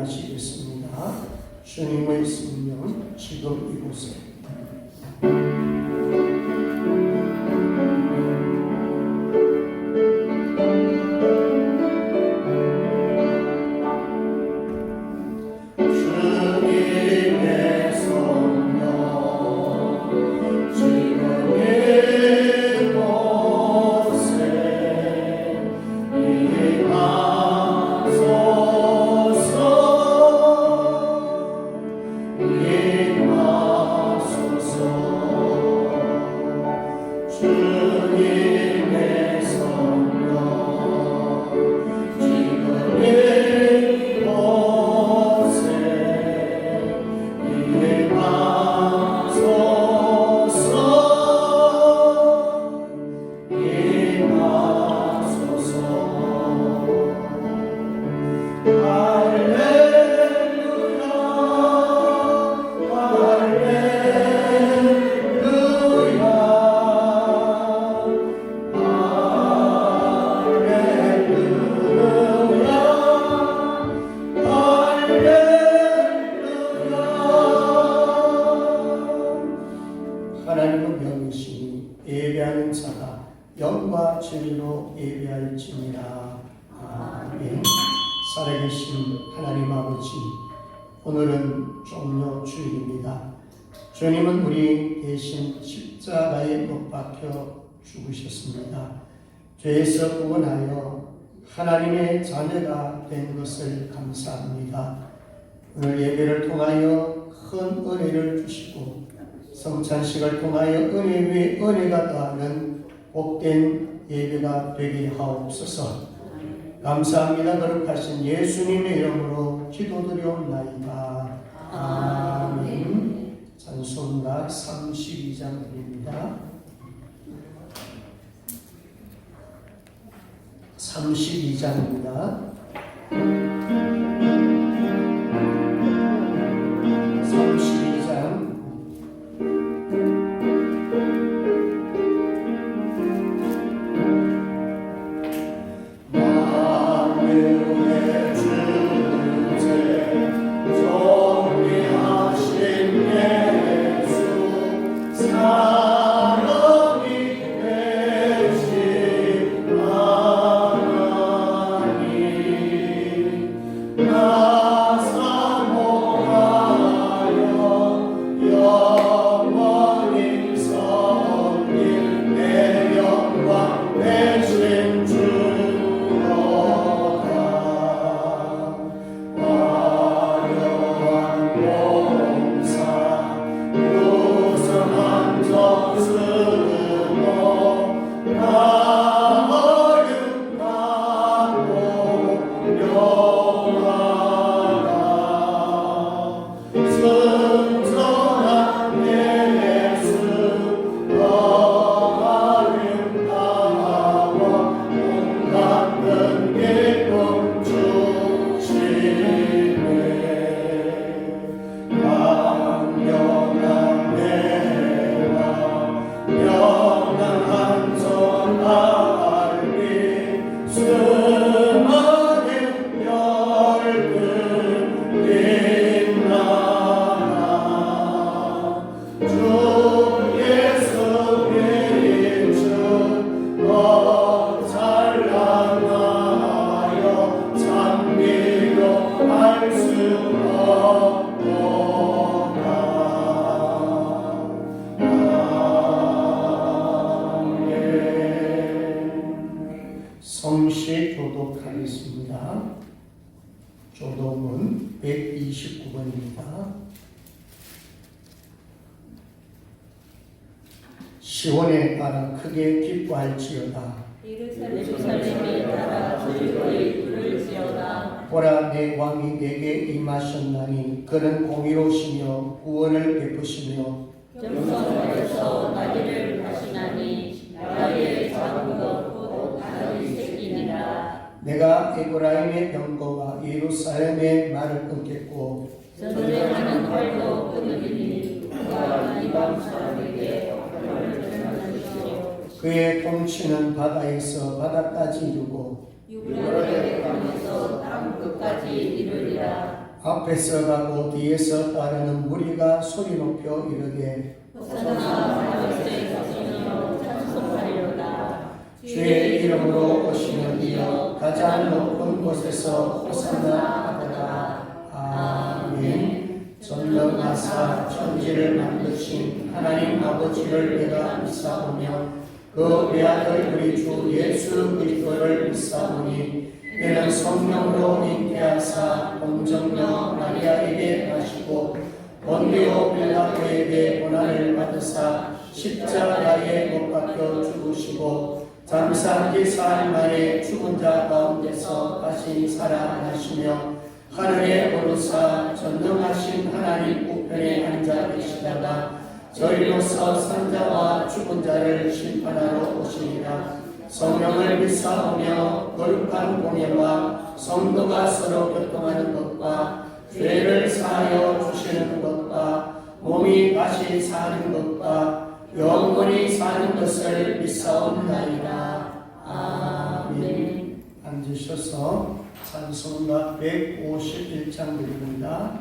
예배하시겠습니다. 주님의 성령 지금 이곳에 하나님은 명이시니 예배하는 자가 영과 진리로 예배할지니라. 아멘. 살아계신 하나님 아버지, 오늘은 종려 주일입니다. 주님은 우리 대신 십자가에 못 박혀 죽으셨습니다. 죄에서 구원하여 하나님의 자녀가 된 것을 감사합니다. 오늘 예배를 통하여 큰 은혜를 주시고 성찬식을 통하여 은혜 위에 은혜가 더하는 복된 예배가 되게 하옵소서. 감사합니다. 거룩하신 예수님의 이름으로 기도드리옵나이다. 아멘. 찬송가 32장 드립니다. 32장입니다. 32장 성시 교독하겠습니다. 교독은 129번입니다. 시온에 따라 크게 기뻐할지어다. 예루살렘에 따라 즐거이 부를지어다. 보라, 내 왕이 내게 임하셨나니 그는 공의로우시며 구원을 베푸시며 겸손하여서 나귀를 하시나니 나귀의 작은 것 곧 나귀 새끼니라. 내가 에브라임의 병거와 예루살렘의 말을 끊겠고 전쟁하는 활도 끊으리니 그가 이방 사람에게 화를 전하시오. 그의 통치는 바다에서 바다까지 이르고 유브라데 강에서 땅 끝까지 이르리라. 앞에서 가고 뒤에서 따르는 무리가 소리 높여 이르되 호산나 다윗의 자손이여 찬송하리로다. 주의 이름으로 오시는 이여 가장 높은 곳에서 호산나 하더라. 아멘. 전능하사 천지를 만드신 하나님 아버지를 내가 믿사오며 그 외아들 우리 주 예수 그리스도를 믿사오니 이는 성령으로 잉태하사 본정녀 마리아에게 나시고 본디오 빌라토에게 고난을 받으사 십자가에 못 박혀 죽으시고 잠시 뒤 사흘 만에 죽은 자 가운데서 다시 살아나시며 하늘에 오르사 전능하신 하나님 우편에 앉아 계시다가 저희로서 산자와 죽은 자를 심판하러 오시리라. 성령을 믿사오며 거룩한 공예와 성도가 서로 교통하는 것과 죄를 사하여 주시는 것과 몸이 다시 사는 것과 영원히 사는 것을 믿사옵나이다. 아멘. 앉으셔서 찬송가 151장 드립니다.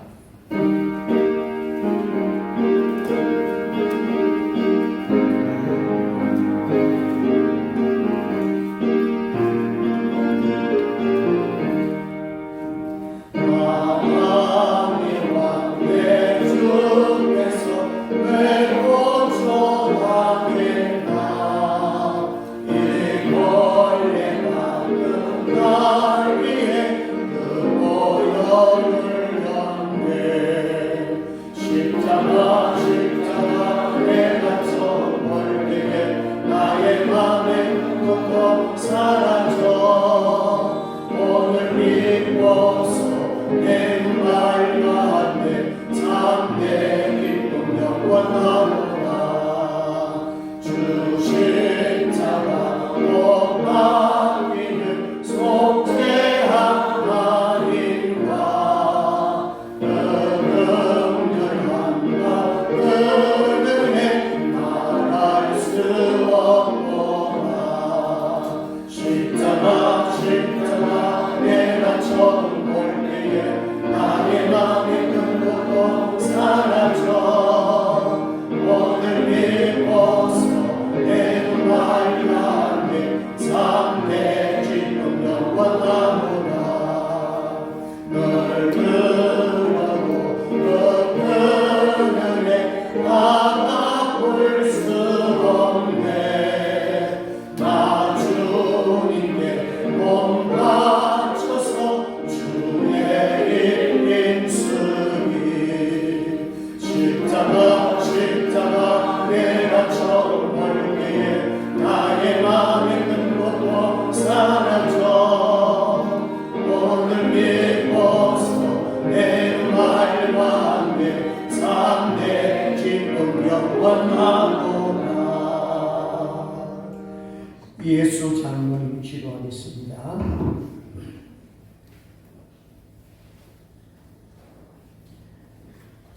예수 장로님 기도하겠습니다.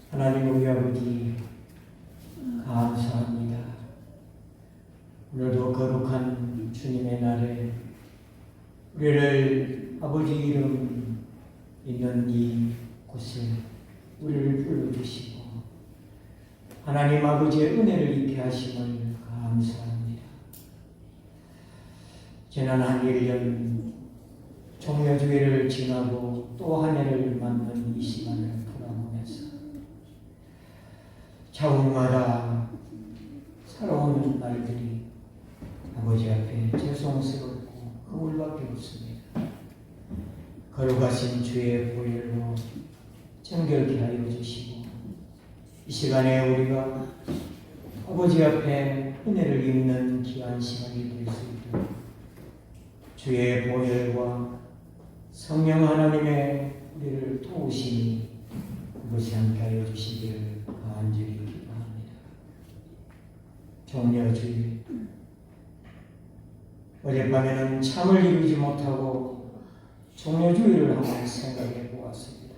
하나님 우리 아버지 감사합니다. 오늘도 거룩한 주님의 날에 우리를 아버지 이름 있는 이 곳에 우리를 불러주시고 하나님 아버지의 은혜를 입게 하심을 감사합니다. 지난 한 1년 종려주일을 지나고 또 한 해를 맞는 이 시간을 돌아보면서 자국마다 살아오는 날들이 아버지 앞에 죄송스럽고 허물밖에 없습니다. 거룩하신 주의 보혈로 정결케 하여 주시고 이 시간에 우리가 아버지 앞에 은혜를 입는 귀한 시간이 될 수 있도록 주의 보혈과 성령 하나님의 우리를 도우심이 그것이 함께 하여 주시기를 간절히 기도합니다. 종려주일 어젯밤에는 잠을 이루지 못하고 종려주일을 한번 생각해 보았습니다.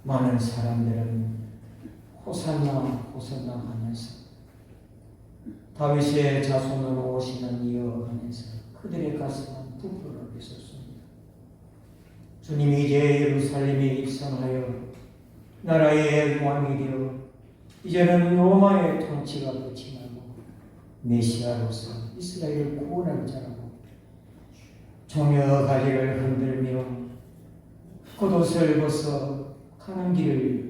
많은 사람들은 호산나 호산나 하면서 다윗의 자손으로 오시는 이어 하면서 그들의 가슴은 부풀어 있었습니다. 주님이 이제 예루살렘에 입성하여 나라의 왕이 되어 이제는 로마의 통치가 끝이 나고 메시아로서 이스라엘을 구원할 자라고 종려 가지를 흔들며 겉옷을 벗어 가는 길을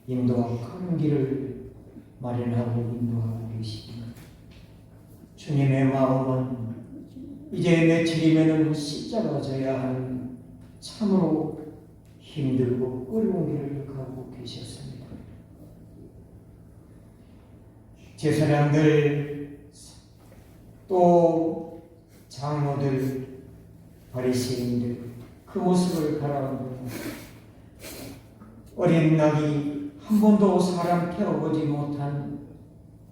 가는 길을 마련하고 인도하고 계십니다. 주님의 마음은 이제 며칠이면 십자가 져야 하는 참으로 힘들고 어려운 길을 가고 계셨습니다. 제사장들 또 장로들 바리새인들 그 모습을 바라보며 어린 낙이 한 번도 사람 태워보지 못한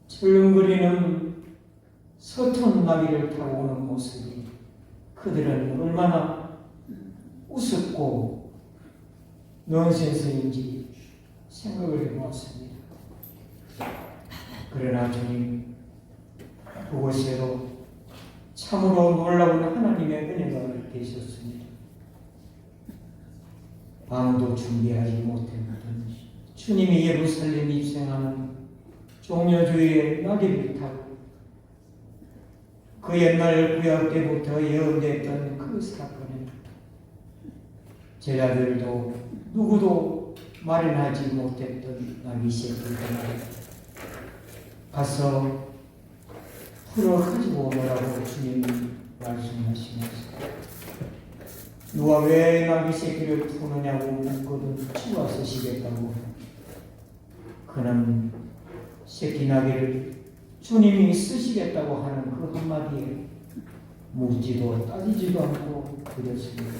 철렁거리는 서툰 나귀를 타고 오는 모습이 그들은 얼마나 우습고 넌센스인지 생각을 해보았습니다. 그러나 주님 그곳에도 참으로 놀라운 하나님의 은혜가 계셨습니다. 아무도 준비하지 못했던 주님이 예루살렘에 입성하는 종려주의의 나귀를 타고 그 옛날 구약 때부터 예언됐던 그 사건은 제자들도 누구도 마련하지 못했던 나귀 새끼를 가서 풀어 가지고 오느라고 주님이 말씀하시면서 누가 왜 나귀 새끼를 푸느냐고 묻거든 주가 쓰시겠다고 그는 새끼 나귀를 주님이 쓰시겠다고 하는 그 한마디에 묻지도 따지지도 않고 드렸습니다.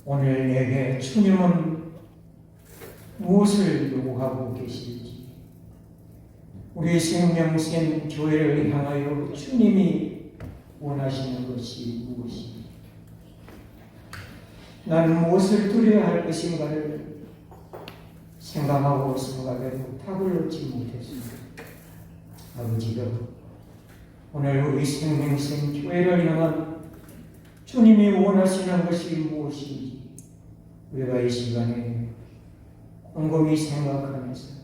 오늘 내게 주님은 무엇을 요구하고 계실지, 우리 생명샘 교회를 향하여 주님이 원하시는 것이 무엇인지, 나는 무엇을 드려야 할 것인가를 생각하고 생각해도 답을 얻지 못했습니다. 아버지가 오늘 우리 생명샘 교회를 향한 주님이 원하시는 것이 무엇인지 우리가 이 시간에 곰곰이 생각하면서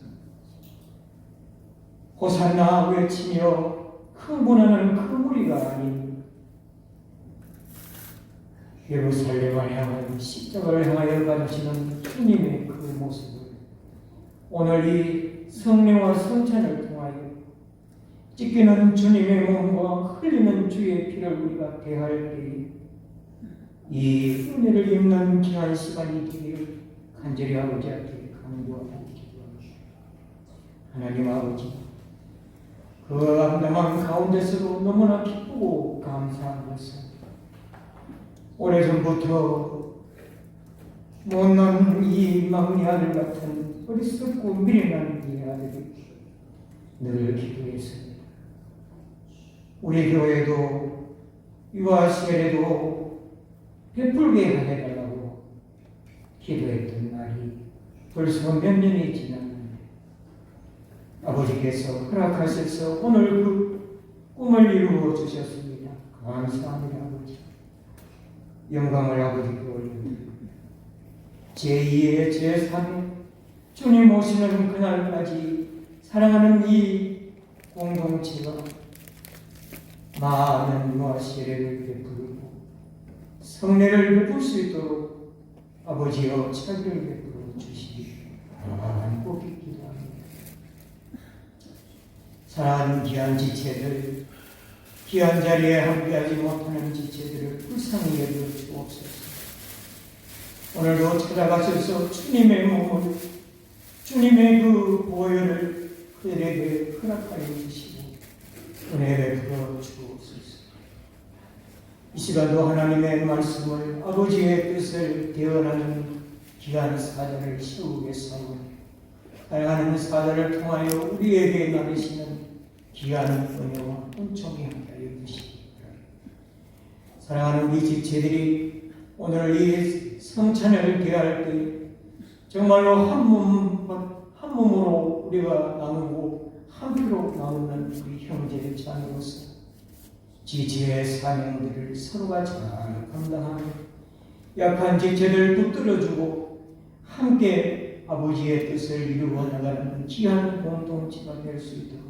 호산나 외치며 흥분하는 그 무리가 아닌 예루살렘을 향하여 십자가를 향하여 가주시는 주님의 그 모습을 오늘 이 성령과 성찬을 통하여 찢기는 주님의 몸과 흘리는 주의 피를 우리가 대할 때에 이 은혜를 입는 귀한 시간이 되기를 간절히 아버지한테 간구하고 기도합니다. 하나님 아버지, 그 암담한 가운데서도 너무나 기쁘고 감사한 것은 오래전부터 못난 이 막내 아들 같은 어리석고 미련한 이 아들이 늘 기도했습니다. 우리 교회도 이와 세례도 베풀게 해달라고 기도했던 날이 벌써 몇 년이 지났는데 아버지께서 허락하셔서 오늘 그 꿈을 이루어 주셨습니다. 감사합니다. 아버지. 영광을 아버지께 올립니다. 제2의 제3의 주님 오시는 그날까지 사랑하는 이 공동체가 많은 유아 세례를 베풀고 성례를 베풀 수 있도록 아버지여 차기를 베풀어 주시기 간곡히 기도합니다. 사랑하는 귀한 지체들, 귀한 자리에 함께하지 못하는 지체들을 불쌍히 여겨 주옵소서. 오늘도 찾아가셔서 주님의 몸을, 주님의 그 보혈을 그들에게 허락하여 주시고 은혜 베풀어 주옵소서. 이 시간도 하나님의 말씀을 아버지의 뜻을 대언하는 귀한 사자를 세우겠사오니 사랑하는 사자를 통하여 우리에게 나르시는 귀한 은혜와 은총이 함께하여 주시기 바랍니다. 사랑하는 우리 지체들이 오늘 이 성찬을 대할 때 정말로 한 몸으로 우리가 나누고 한표로 나오는 우리 형제 자매로서 지체의 사명들을 서로가 잘 감당하며 약한 지체를 붙들어주고 함께 아버지의 뜻을 이루어 나가는 귀한 공동체가 될 수 있도록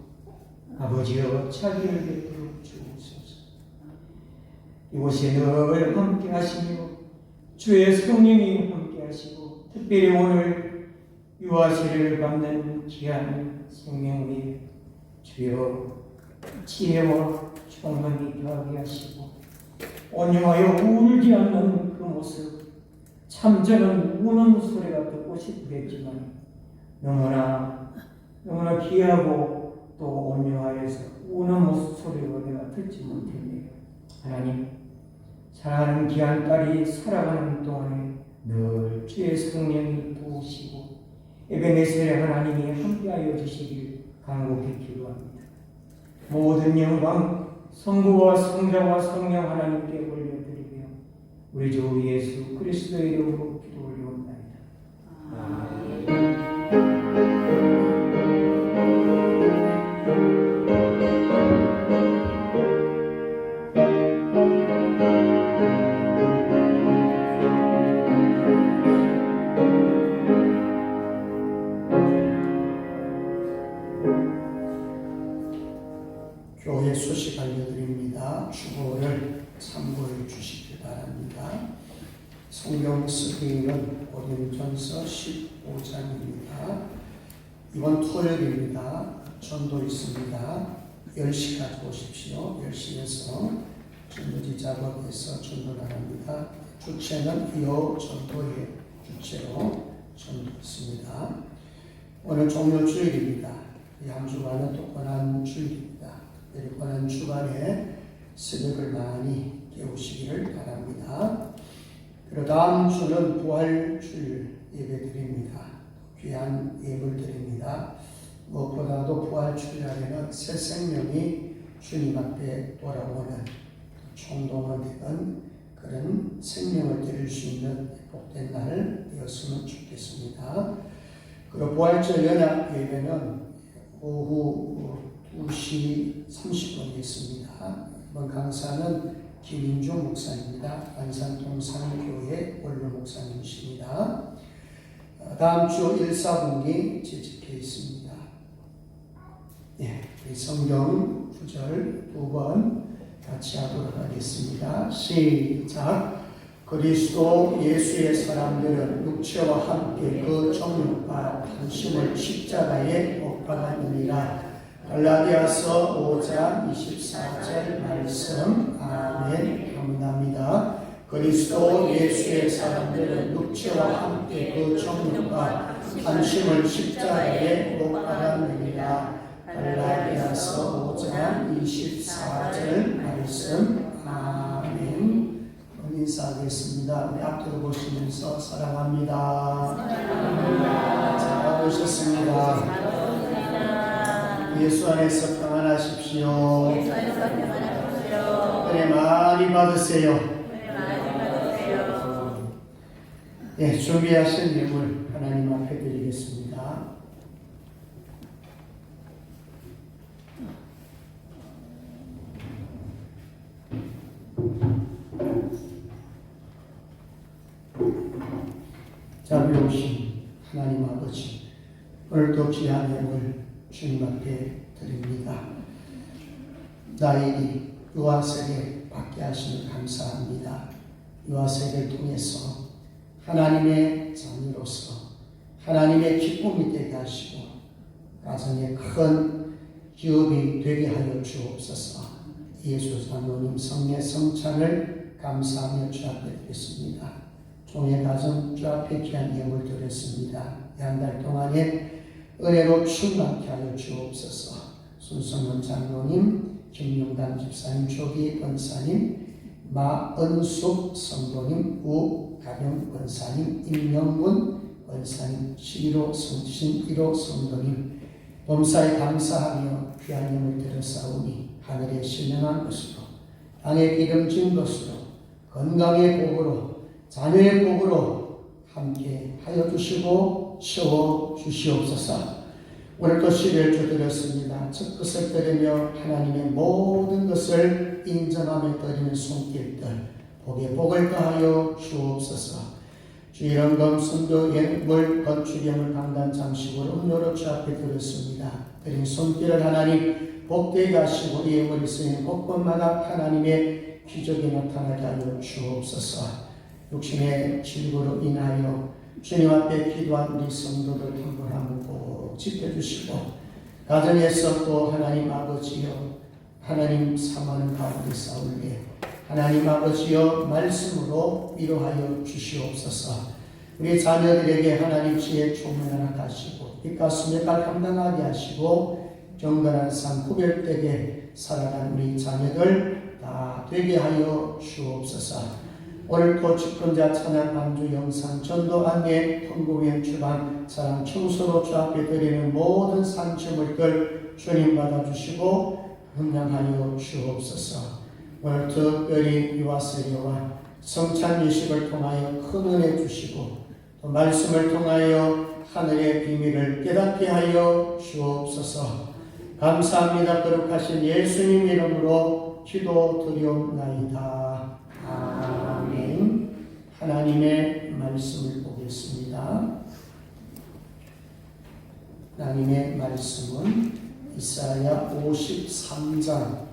아버지여 자비를 베풀어 주옵소서. 이곳에 늘 함께 하시며 주의 성령이 함께 하시고 특별히 오늘 유아세를 받는 귀한 생명 위에 주여 지혜와 총명이 더하게 하시고 온유하여 울지 않는 그 모습, 참 저는 우는 소리가 듣고 싶겠지만 너무나 귀하고 또 온유하여서 우는 모습 소리로 내가 듣지 못했네요. 하나님, 사랑하는 귀한 딸이 살아가는 동안에 늘 주의 성령이 도우시고 에베네셀의 하나님이 함께하여 주시길 간곡히 기도합니다. 모든 영광 성부와 성자와 성령 하나님께 올려드리며 우리 주 예수 그리스도의 이름으로 기도 올려옵나이다. 교회 소식 알려드립니다. 주보를 참고해 주시기 바랍니다. 성경 쓰기는 고린전서 15장입니다. 이번 토요일입니다. 전도 있습니다. 10시까지 오십시오. 10시에서 전도지 작업해서 전도 나갑니다. 주체는 이어 전도의 주체로 전도 있습니다. 오늘 종료 주일입니다. 이 한 주간은 똑똑한 주일입니다. 이번 주간에 새벽을 많이 깨우시기를 바랍니다. 그리고 다음 주는 부활주일 예배 드립니다. 귀한 예물 드립니다. 무엇보다도 부활주일에는 새 생명이 주님 앞에 돌아오는 총동원 되는 그런 생명을 드릴 수 있는 복된 날 되었으면 좋겠습니다. 그리고 부활절 연합 예배는 오후 2시 30분에 있습니다. 이번 강사는 김인주 목사입니다. 안산동산교회 원로 목사님이십니다. 다음 주 1사분기 재직해 있습니다. 성경 구절 2번 같이 하도록 하겠습니다. 시작. 그리스도 예수의 사람들은 육체와 함께 그 정욕과 탐심을 십자가에 못 박았느니라. 갈라디아서 5장 24절 말씀. 아멘. 감사합니다. 그리스도 예수의 사람들은 육체와 함께 그 정욕과 탐심을 십자가에 못 박았느니라. 갈라디아서 5장 24절 말씀. 아멘. 인사하겠습니다. 우리 앞뒤로 보시면서 사랑합니다. 잘 오셨습니다. 예수 안에서 평안하십시오. 은혜 많이 받으세요. 준비하신 예물 하나님 앞에 드리겠습니다. 자비로우신 하나님 아버지, 오늘도 귀한 예물 주님 앞에 드립니다. 나에게 유아세례 받게 하시니 감사합니다. 유아세례를 통해서 하나님의 자녀로서 하나님의 기쁨이 되게 하시고 가정에 큰 기업이 되게 하여 주옵소서. 예수 장로님 성례 성찬을 감사하며 주 앞에 드리겠습니다. 종의 가정 주 앞에 귀한 예물 드렸습니다. 한 달 동안에 은혜로 충만케 하여 주옵소서. 순성원 장로님, 김용단 집사님, 조기 권사님, 마은숙 성도님, 우가령 권사님, 임영문 권사님, 11호 성신 1호 성도님, 범사에 감사하며 귀한 예물 드렸사오니 하늘에 신령한 것으로 땅에 기름진 것으로 건강의 복으로 자녀의 복으로 함께 하여 주시고 채워 주시옵소서. 오늘도 시를 드렸습니다. 첫 것을 드리며 하나님의 모든 것을 인정하며 드리는 손길들 복에 복을 더하여 주옵소서. 주 영검 선도 예물 건축염을 강단 장식으로 음료로 주 앞에 드렸습니다. 드린 손길을 하나님 복되게 하시고 이 예물이 쓰이는 곳곳마다 하나님의 기적이 나타나게 하여 주옵소서. 육신의 질구로 인하여 주님 앞에 기도한 우리 성도들 한분 꼭 지켜주시고 가정에서 또 하나님 아버지여 하나님 사모하는 가운데 싸울래 하나님 아버지여 말씀으로 위로하여 주시옵소서. 우리 자녀들에게 하나님 지혜 총명하게 하시고 빛과 수명을 감당하게 하시고 경건한 삶 구별되게 살아가는 우리 자녀들 다 되게 하여 주옵소서. 오늘도 집권자 찬양 반주 영상 전도 안내 통공연 주방 사랑 청소로 주 앞에 드리는 모든 산처물들 주님 받아주시고 흥량하여 주옵소서. 오늘 특별히 유아세리와 성찬 예식을 통하여 큰 은혜 주시고 또 말씀을 통하여 하늘의 비밀을 깨닫게 하여 주옵소서. 감사합니다. 거룩하신 예수님 이름으로 기도드리옵나이다. 아멘. 하나님의 말씀을 보겠습니다. 하나님의 말씀은 이사야 53장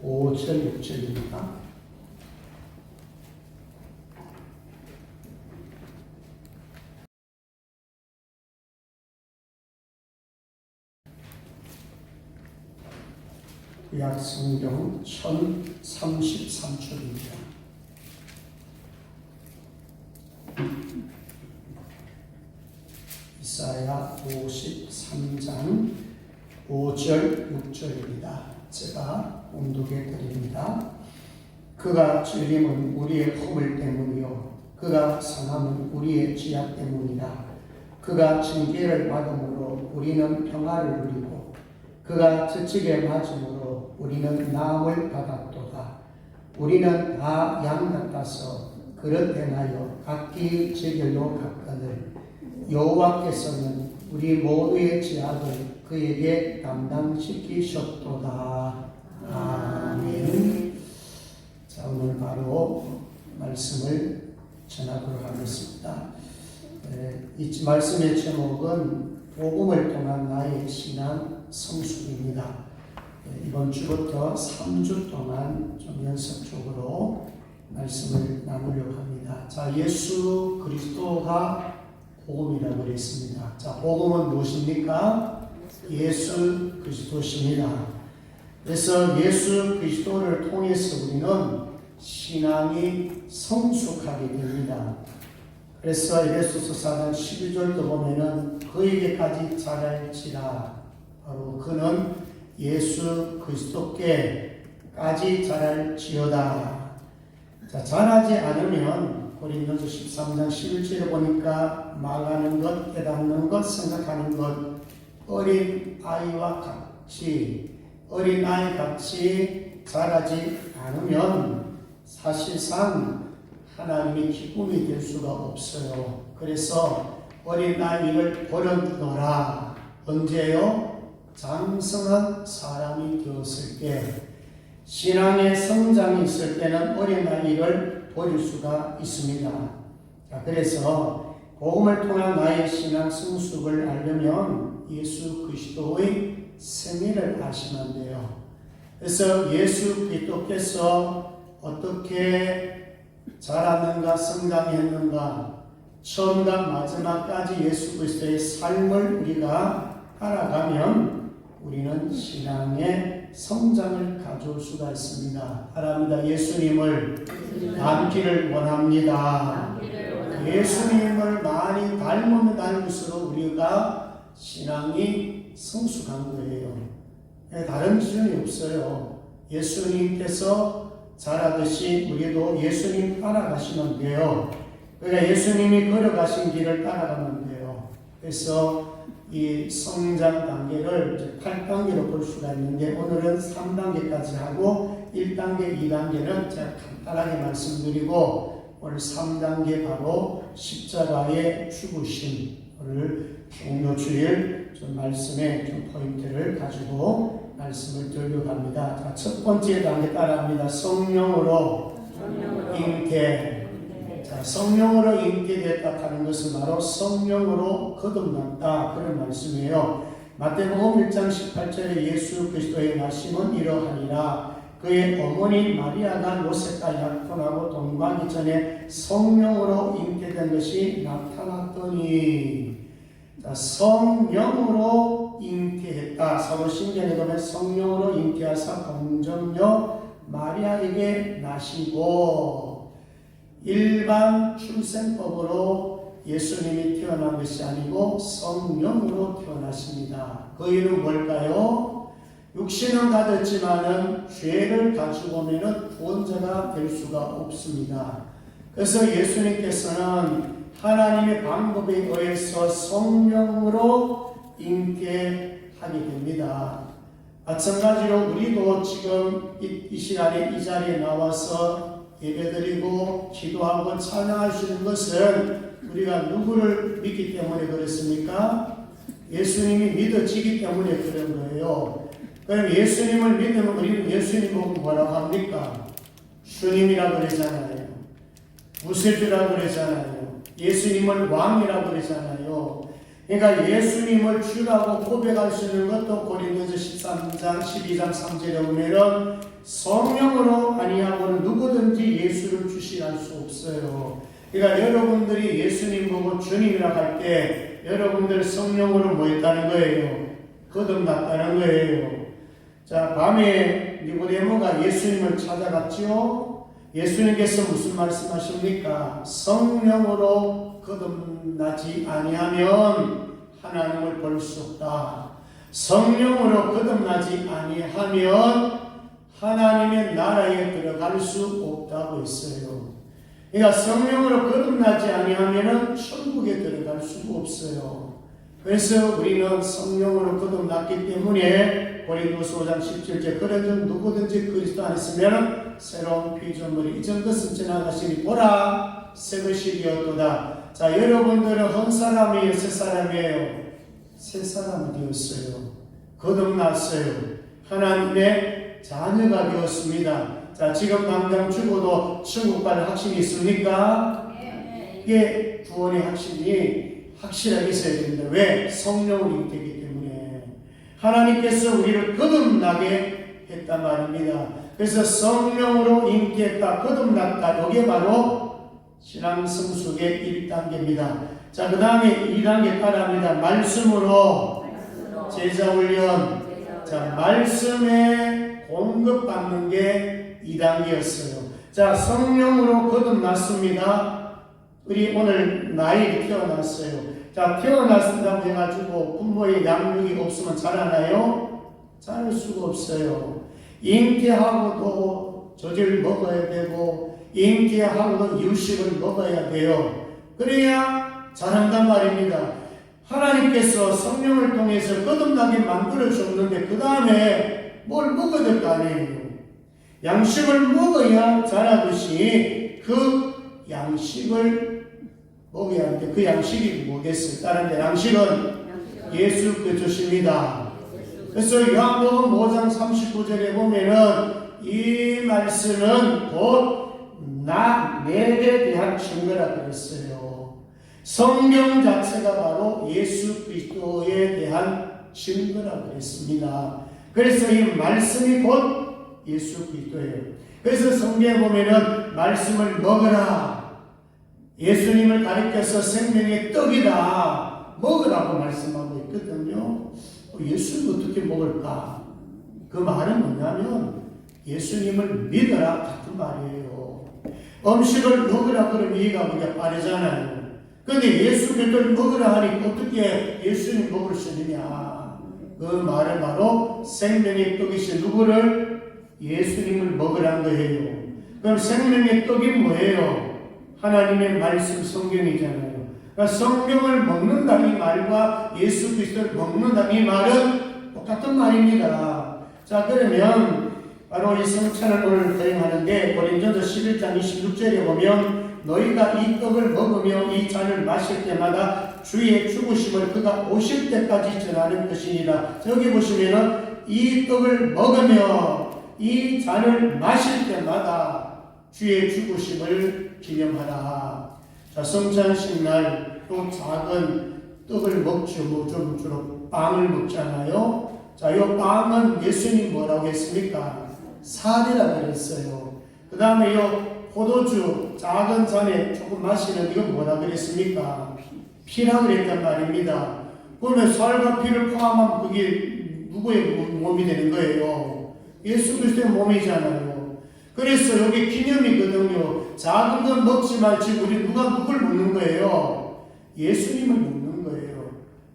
5절 6절입니다. 구약 성경 1033쪽입니다. 이사야 53장 5절 6절입니다. 제가 봉독해 드립니다. 그가 죄림은 우리의 허물 때문이요 그가 상함은 우리의 죄악 때문이라. 그가 징계를 받음으로 우리는 평화를 누리고 그가 지치게 맞음으로 우리는 나음을 받았도다. 우리는 다 양 같아서 그릇 행하여 각기 제 길로 갔거늘 여호와께서는 우리 모두의 죄악을 그에게 담당시키셨도다. 아멘. 자, 오늘 바로 말씀을 전하도록 하겠습니다. 이 말씀의 제목은 복음을 통한 나의 신앙 성숙입니다. 이번 주부터 3주 동안 좀 연속적으로 말씀을 나누려고 합니다. 자, 예수 그리스도가 복음이라고 그랬습니다. 자, 복음은 무엇입니까? 예수 그리스도십니다. 그래서 예수 그리스도를 통해서 우리는 신앙이 성숙하게 됩니다. 그래서 에베소서 4장 12절도 보면은 그에게까지 자랄지라 바로 그는 예수 그리스도께까지 자랄지어다. 자, 자라지 않으면 고린도서 13장 11절에 보니까 말하는 것, 깨닫는 것, 생각하는 것 어린 아이와 같이 자라지 않으면 사실상 하나님의 기쁨이 될 수가 없어요. 그래서 어린아이를 버려두라. 언제요? 장성한 사람이 되었을 때, 신앙의 성장이 있을 때는 어린아이를 버릴 수가 있습니다. 자, 그래서 복음을 통한 나의 신앙 성숙을 알려면 예수 그리스도의 생애를 아시면 돼요. 그래서 예수 그리스도께서 어떻게 자랐는가, 성장했는가, 처음과 마지막까지 예수 그리스도의 삶을 우리가 따라가면 우리는 신앙의 성장을 가져올 수가 있습니다. 바랍니다. 예수님을 닮기를 원합니다. 예수님을 많이 닮을수록 우리가 신앙이 성숙한 거예요. 다른 기준이 없어요. 예수님께서 자라듯이 우리도 예수님 따라가시면 돼요. 그러니까 예수님이 걸어가신 길을 따라가면 돼요. 그래서 이 성장 단계를 8단계로 볼 수가 있는데 오늘은 3단계까지 하고 1단계, 2단계는 제가 간단하게 말씀드리고 오늘 3단계 바로 십자가의 죽으심을 종료주일 좀 말씀에 좀 포인트를 가지고 말씀을 들고 갑니다. 자, 첫 번째 단계 따라합니다. 성령으로 잉태. 자, 성령으로 잉태됐다 하는 것은 바로 성령으로 거듭났다 그런 말씀이에요. 마태복음 1장 18절에 예수 그리스도의 말씀은 이러하니라. 그의 어머니 마리아가 요셉과 약혼하고 동거하기 전에 성령으로 잉태된 것이 나타났더니, 자, 성령으로 잉태했다. 사도신경에 보면 성령으로 잉태하사 동정녀 마리아에게 나시고, 일반 출생법으로 예수님이 태어난 것이 아니고 성령으로 태어나십니다. 그 이유는 뭘까요? 육신은 가졌지만은 죄를 가지고 오면은 구원자가 될 수가 없습니다. 그래서 예수님께서는 하나님의 방법에 의해서 성령으로 잉태하게 됩니다. 마찬가지로 우리도 지금 이 시간에 이 자리에 나와서 예배드리고 기도하고 찬양할 수 있는 것은 우리가 누구를 믿기 때문에 그렇습니까? 예수님이 믿어지기 때문에 그런 거예요. 그럼 예수님을 믿으면 우리는 예수님 보고 뭐라고 합니까? 주님이라고 그러잖아요. 구세주라고 그러잖아요. 예수님을 왕이라고 그러잖아요. 그러니까 예수님을 주라고 고백할 수 있는 것도 고린도서 13장 12장 3절에 보면은 성령으로 아니하고는 누구든지 예수를 주시할 수 없어요. 그러니까 여러분들이 예수님 보고 주님이라고 할 때 여러분들 성령으로 뭐 했다는 거예요? 거듭났다는 거예요. 자, 밤에 니고데모가 예수님을 찾아갔지요. 예수님께서 무슨 말씀하십니까? 성령으로 거듭나지 아니하면 하나님을 볼 수 없다. 성령으로 거듭나지 아니하면 하나님의 나라에 들어갈 수 없다고 했어요. 그러니까 성령으로 거듭나지 아니하면 천국에 들어갈 수가 없어요. 그래서 우리는 성령으로 거듭났기 때문에 고린도서 5장 17절 그런즉 누구든지 그리스도 안에 있으면 새로운 피조물이 이전 것은 지나가시니 보라 새 것이 되었도다. 자, 여러분들은 한 사람이에요? 새 사람이에요? 새 사람이 되었어요. 거듭났어요. 하나님의 자녀가 되었습니다. 자, 지금 당장 죽어도 천국 갈 확신이 있습니까? 이게 구원의 확신이 확실하게 있어야 됩니다. 왜? 성령을 잉태하기 때문에. 하나님께서 우리를 거듭나게 했단 말입니다. 그래서 성령으로 잉태했다, 거듭났다. 이게 바로 신앙 성숙의 1단계입니다. 자, 그 다음에 2단계 따라합니다. 말씀으로 제자 훈련. 자, 말씀에 공급받는 게 2단계였어요. 자, 성령으로 거듭났습니다. 우리 오늘 나일이 태어났어요. 자, 태어났다고 해가지고 부모의 양육이 없으면 자라나요? 자랄 수가 없어요. 잉태하고도 젖을 먹어야 되고 잉태하고도 유식을 먹어야 돼요. 그래야 자란단 말입니다. 하나님께서 성령을 통해서 거듭나게 만들어줬는데 그 다음에 뭘 먹어야 될 거 아니에요. 양식을 먹어야 자라듯이 그 양식을 먹어야 하는데 그 양식이 뭐겠어요? 다른 데 양식은 예수 그리스도십니다. 그래서 요한복음 5장 39절에 보면은 이 말씀은 곧 내게 대한 증거라 그랬어요. 성경 자체가 바로 예수 그리스도에 대한 증거라 그랬습니다. 그래서 이 말씀이 곧 예수 그리스도예요. 그래서 성경에 보면은 말씀을 먹으라. 예수님을 가리켜서 생명의 떡이다. 먹으라고 말씀하고 있거든요. 예수를 어떻게 먹을까? 그 말은 뭐냐면 예수님을 믿어라 같은 말이에요. 음식을 먹으라 그러면 이해가 그게 빠르잖아요. 근데 예수 그리스도를 먹으라 하니 어떻게 예수님 먹을 수 있느냐? 그 말은 바로 생명의 떡이신 누구를? 예수님을 먹으라는 거예요. 그럼 생명의 떡이 뭐예요? 하나님의 말씀 성경이잖아요. 그러니까 성경을 먹는다 이 말과 예수 그리스도를 먹는다 이 말은 똑같은 말입니다. 자, 그러면 바로 이 성찬을 오늘 거행하는데 고린도서 11장 26절에 보면 너희가 이 떡을 먹으며 이 잔을 마실 때마다 주의 죽으심을 그가 오실 때까지 전하는 것이니라. 저기 보시면은 이 떡을 먹으며 이 잔을 마실 때마다 주의 죽으심을 기념하라. 자, 성찬식날 또 작은 떡을 먹죠. 좀 주로 빵을 먹잖아요. 자, 이 빵은 예수님 뭐라고 했습니까? 살이라 그랬어요. 그 다음에 이 포도주 작은 잔에 조금 마시는 이건 뭐라 그랬습니까? 피라 그랬단 말입니다. 그러면 살과 피를 포함하면 그게 누구의 몸이 되는 거예요? 예수 그리스도의 몸이잖아요. 그래서 여기 기념이거든요. 작은 건 먹지 말지 우리 누굴 먹는 거예요? 예수님을 먹는 거예요.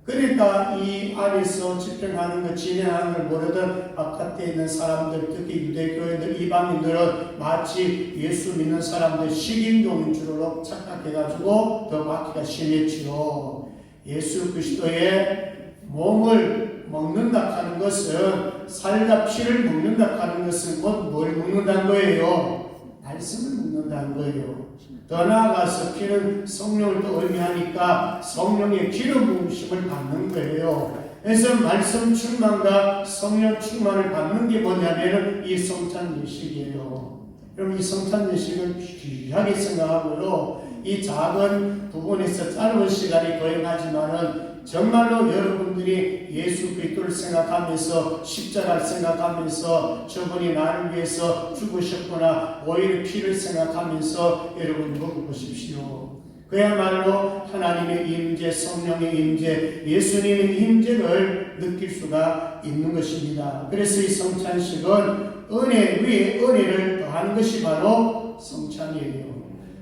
그러니까 이 안에서 집행하는 것, 진행하는 걸 모르던 바깥에 있는 사람들, 특히 유대교회들, 이방인들은 마치 예수 믿는 사람들 식인종인 줄로 착각해가지고 더 막기가 심했지요. 예수 그리스도의 몸을 먹는다 하는 것은, 살과 피를 먹는다 하는 것은 곧 뭘 먹는다는 거예요? 말씀을 먹는다는 거예요. 더 나아가서 피는 성령을 또 의미하니까 성령의 기름 부으심을 받는 거예요. 그래서 말씀 충만과 성령 충만을 받는 게 뭐냐면 이 성찬 예식이에요. 그럼 이 성찬 예식은 귀하게 생각하고요. 이 작은 부분에서 짧은 시간이 거행하지만은 정말로 여러분들이 예수 그리스도를 생각하면서 십자가를 생각하면서 저분이 나를 위해서 죽으셨구나, 오히려 피를 생각하면서 여러분 먹어보십시오. 그야말로 하나님의 임재, 성령의 임재, 예수님의 임재를 느낄 수가 있는 것입니다. 그래서 이 성찬식은 은혜 위에 은혜를 더하는 것이 바로 성찬이에요.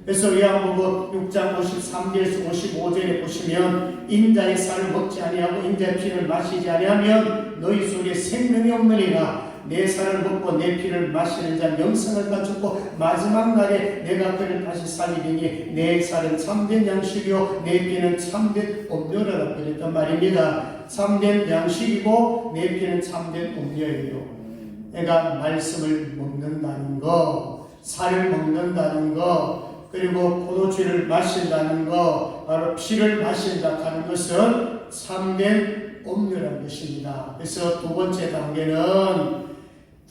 그래서 요한복음 6장 53절에서 55절에 보시면 인자의 살을 먹지 아니하고 인자의 피를 마시지 아니하면 너희 속에 생명이 없느니라. 내 살을 먹고 내 피를 마시는 자 영생을 가졌고 마지막 날에 내가 그를 다시 살리리니 내 살은 참된 양식이요 내 피는 참된 음료라 그랬단 말입니다. 참된 양식이고 내 피는 참된 음료예요. 내가 말씀을 먹는다는 거, 살을 먹는다는 거, 그리고 포도주를 마신다는 거, 바로 피를 마신다 하는 것은 참된 음료라는 것입니다. 그래서 두 번째 단계는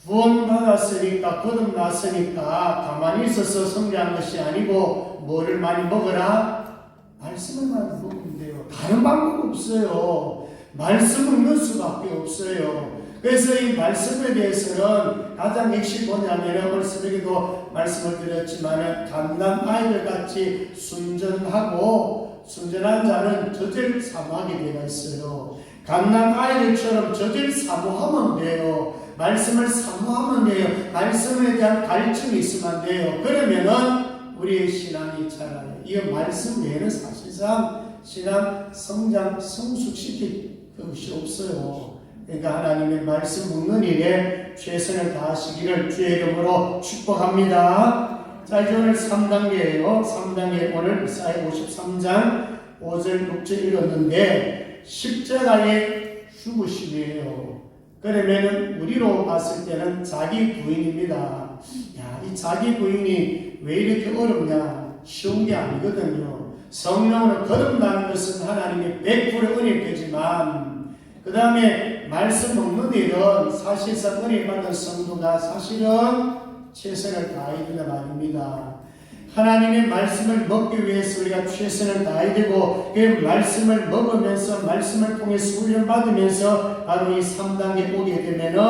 구원받았으니까, 거듭났으니까 가만히 있어서 성장한 것이 아니고 뭐를 많이 먹어라? 말씀을 많이 먹으면 돼요. 다른 방법 없어요. 말씀 먹는 수밖에 없어요. 그래서 이 말씀에 대해서는 가장 핵심 뭐냐면 오늘 새벽에도 말씀을 드렸지만 갓난 아이들 같이 순전하고 순전한 자는 젖을 사모하게 되어 있어요. 갓난 아이들처럼 젖을 사모하면 돼요. 말씀을 사모하면 돼요. 말씀에 대한 갈증이 있으면 안 돼요. 그러면은 우리의 신앙이 자라요. 이 말씀 외에는 사실상 신앙 성장 성숙시킬 것이 없어요. 그러니까 하나님의 말씀 묵는 일에 최선을 다하시기를 주의 이름으로 축복합니다. 자, 이제 오늘 3단계예요. 3단계 오늘 이사야 53장 5절 6절 읽었는데 십자가의 죽으심이에요. 그러면은 우리로 봤을 때는 자기 부인입니다. 야, 이 자기 부인이 왜 이렇게 어렵냐? 쉬운 게 아니거든요. 성령으로 거듭나는 것은 하나님의 100% 은혜되지만 그 다음에 말씀 먹는 일은 사실상 은혜 받은 성도가 사실은 최선을 다해야 된다 말입니다. 하나님의 말씀을 먹기 위해서 우리가 최선을 다해야 되고 그 말씀을 먹으면서 말씀을 통해서 훈련받으면서 바로 이 3단계 오게 되면은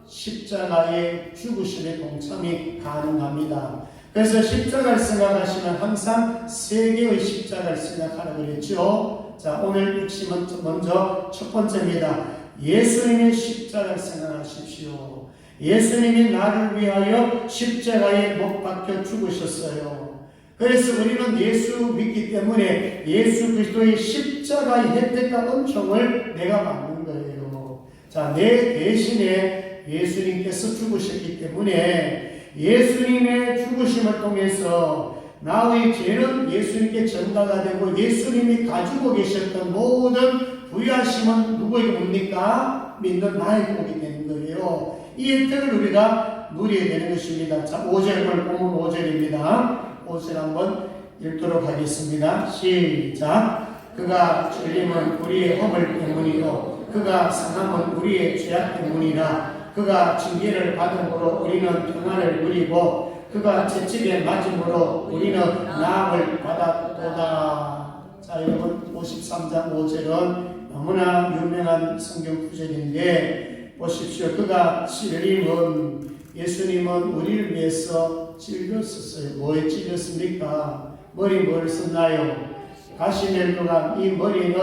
십자가의 죽으심의 동참이 가능합니다. 그래서 십자가를 생각하시면 항상 세 개의 십자가를 생각하라고 그랬죠. 자, 오늘 핵심은 먼저 첫 번째입니다. 예수님의 십자가를 생각하십시오. 예수님이 나를 위하여 십자가에 못 박혀 죽으셨어요. 그래서 우리는 예수 믿기 때문에 예수 그리스도의 십자가의 혜택과 은총을 내가 받는 거예요. 자, 내 대신에 예수님께서 죽으셨기 때문에 예수님의 죽으심을 통해서 나의 죄는 예수님께 전가가 되고 예수님이 가지고 계셨던 모든 부유하심은 누구에게 옵니까? 믿는 나에게 오게 되는 거예요. 이 혜택을 우리가 누려야 되는 것입니다. 자, 5절 본문 5절입니다. 5절 한번 읽도록 하겠습니다. 시작. 그가 찔림은 우리의 허물 때문이요 그가 상함은 우리의 죄악 때문이라. 그가 징계를 받음으로 우리는 평안을 누리고 그가 채찍에 맞음으로 우리는 나음을 받았도다. 자, 여러분 53장 5절은 너무나 유명한 성경 구절인데 보십시오. 그가 찔림은 예수님은 우리를 위해서 찔렸었어요. 뭐에 찔렸습니까? 머리 뭘 썼나요? 가시멜로가 이 머리는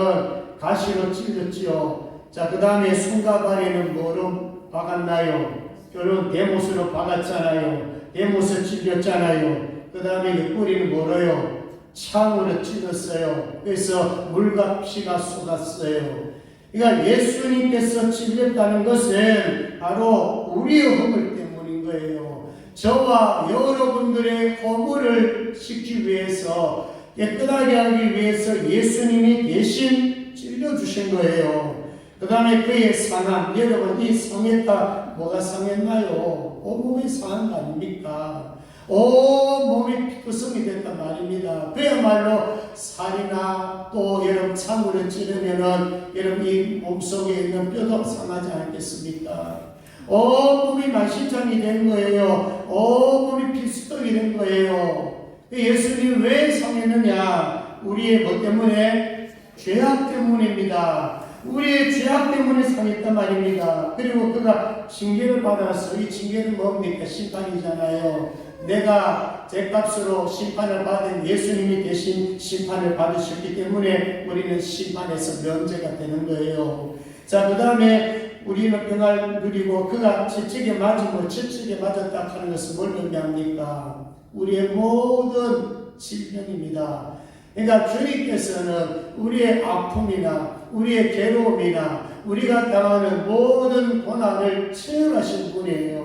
가시로 찔렸지요. 자, 그 다음에 손가발에는 뭐로 박았나요? 결론 대못으로 박았잖아요. 대못을 찔렸잖아요. 그 다음에 옆구리는 뭐로요? 창으로 찔렀어요. 그래서 물과 피가 쏟았어요. 그러니까 예수님께서 찔렸다는 것은 바로 우리의 허물 때문인 거예요. 저와 여러분들의 허물을 씻기 위해서, 깨끗하게 하기 위해서 예수님이 대신 찔려주신 거예요. 그 다음에 그의 상함, 여러분 이 상했다 뭐가 상했나요? 온몸이 상한 거 아닙니까? 온몸이 피투성이 됐단 말입니다. 그야말로 살이나 또 여러분 창으로 찌르면은 여러분 이 몸속에 있는 뼈도 상하지 않겠습니까? 온몸이 만신창이 된 거예요. 온몸이 필수덕이 된 거예요. 예수님이 왜 상했느냐? 우리의 뭐 때문에? 죄악 때문입니다. 우리의 죄악 때문에 상했단 말입니다. 그리고 그가 징계를 받아서 이 징계는 뭡니까? 심판이잖아요. 내가 죗값으로 심판을 받은 예수님이 대신 심판을 받으셨기 때문에 우리는 심판에서 면제가 되는 거예요. 자, 그 다음에 우리는 평안을 누리고 그가 채찍에 맞음으로 채찍에 맞았다 하는 것은 뭘 의미합니까? 우리의 모든 질병입니다. 그러니까 주님께서는 우리의 아픔이나 우리의 괴로움이나 우리가 당하는 모든 고난을 체험하신 분이에요.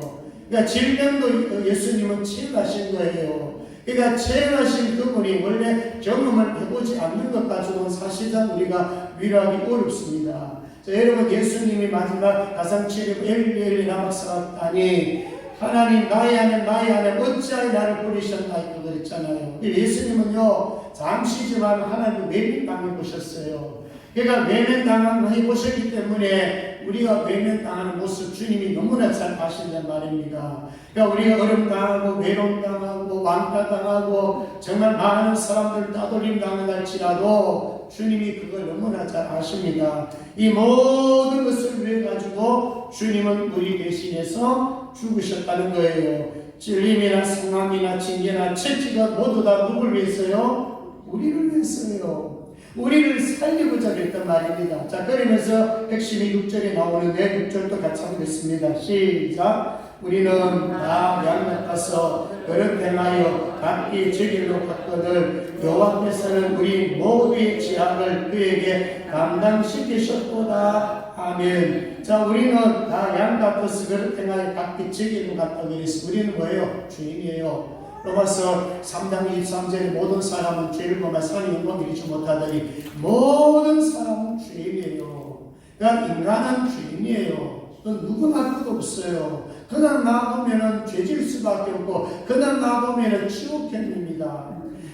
그러니까 질병도 예수님은 체험하신 거예요. 그러니까 체험하신 그분이 원래 경험을 해보지 않는 것 가지고는 사실상 우리가 위로하기 어렵습니다. 자, 여러분 예수님이 마지막 가상치료 엘리 라마 사박다니 하나님 나의 하나님 어찌하여 나를 버리셨나 이렇게 그랬잖아요. 예수님은요 잠시지만 하나님 외면당해 보셨어요. 그러니까 외면당해 보셨기 때문에 우리가 외면당하는 모습 주님이 너무나 잘 아신단 말입니다. 그러니까 우리가 어려움당하고 외로움당하고 왕따당하고 정말 많은 사람들 따돌림 당할지라도 주님이 그걸 너무나 잘 아십니다. 이 모든 것을 위해 가지고 주님은 우리 대신해서 죽으셨다는 거예요. 찔림이나 상함이나 징계나 채찍은 모두 다 누굴 위해서요? 우리를 위해서요. 우리를 살리고자 했단 말입니다. 자, 그러면서 핵심이 6절에 나오는데 6절도 같이 하겠습니다. 시작. 우리는 다 양락가서 그릇 행하여 각기 제 길로 갔거늘 여호와께서는 우리 모두의 죄악을 그에게 감당시키셨도다. 아멘. 자, 우리는 다 양같아서 그릇 행하여 각기 제 길로 갔다 그랬어. 우리는 뭐예요? 주인이에요. 로마서 3장 23절에 모든 사람은 죄를 범하 선의 영광을 이루지 못하더니 모든 사람은 죄인이에요. 그러니까 인간은 죄인이에요. 누구나 끝도 없어요. 그냥 놔두면은 죄질 수밖에 없고 그냥 놔두면은 지옥행입니다.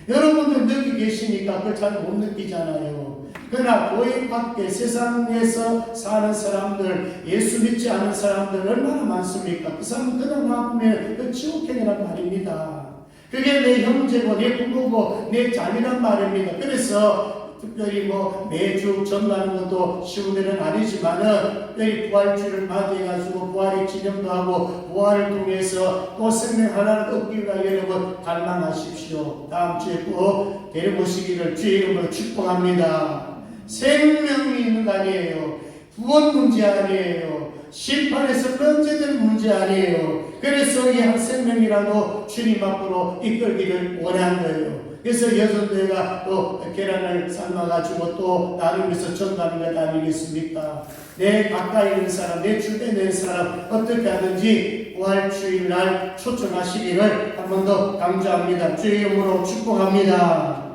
여러분들 느끼 계시니까 그걸 잘 못 느끼잖아요. 그러나 교회 밖에 세상에서 사는 사람들, 예수 믿지 않은 사람들 얼마나 많습니까? 그 사람은 그냥 놔두면 그 지옥행이란 말입니다. 그게 내 형제고 내 부모고 내 자녀란 말입니다. 그래서 특별히 매주 전도하는 것도 쉬운 일은 아니지만은 특별히 부활주를 맞이해가지고 부활의 기념도 하고 부활을 통해서 또 생명 하나를 얻기 위하여 여러분 갈망하십시오. 다음 주에 꼭 데려오시기를 주의 이름으로 축복합니다. 생명이 있는 거 아니에요. 구원 문제 아니에요. 심판에서 면제될 문제 아니에요. 그래서 이 한 생명이라도 주님 앞으로 이끌기를 원하는 거예요. 그래서 여전도회가 또 계란을 삶아가지고 또 나누면서 전도하는 것 아니겠습니까? 내 가까이 있는 사람, 내 주변에 있는 사람 어떻게 하든지 부활주일날 초청하시기를 한 번 더 강조합니다. 주의 이름으로 축복합니다.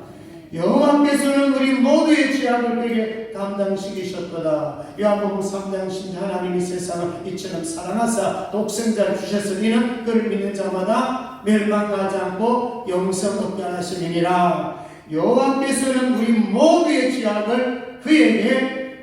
여호와께서는 우리 모두의 죄악을 그에게 담당시키셨도다. 요한복음 3장 10절 하나님이 세상을 이처럼 사랑하사 독생자를 주셨으니 이는 그를 믿는 자마다 멸망하지 않고 영생 얻게 하시느니라. 여호와께서는 우리 모두의 죄악을 그에게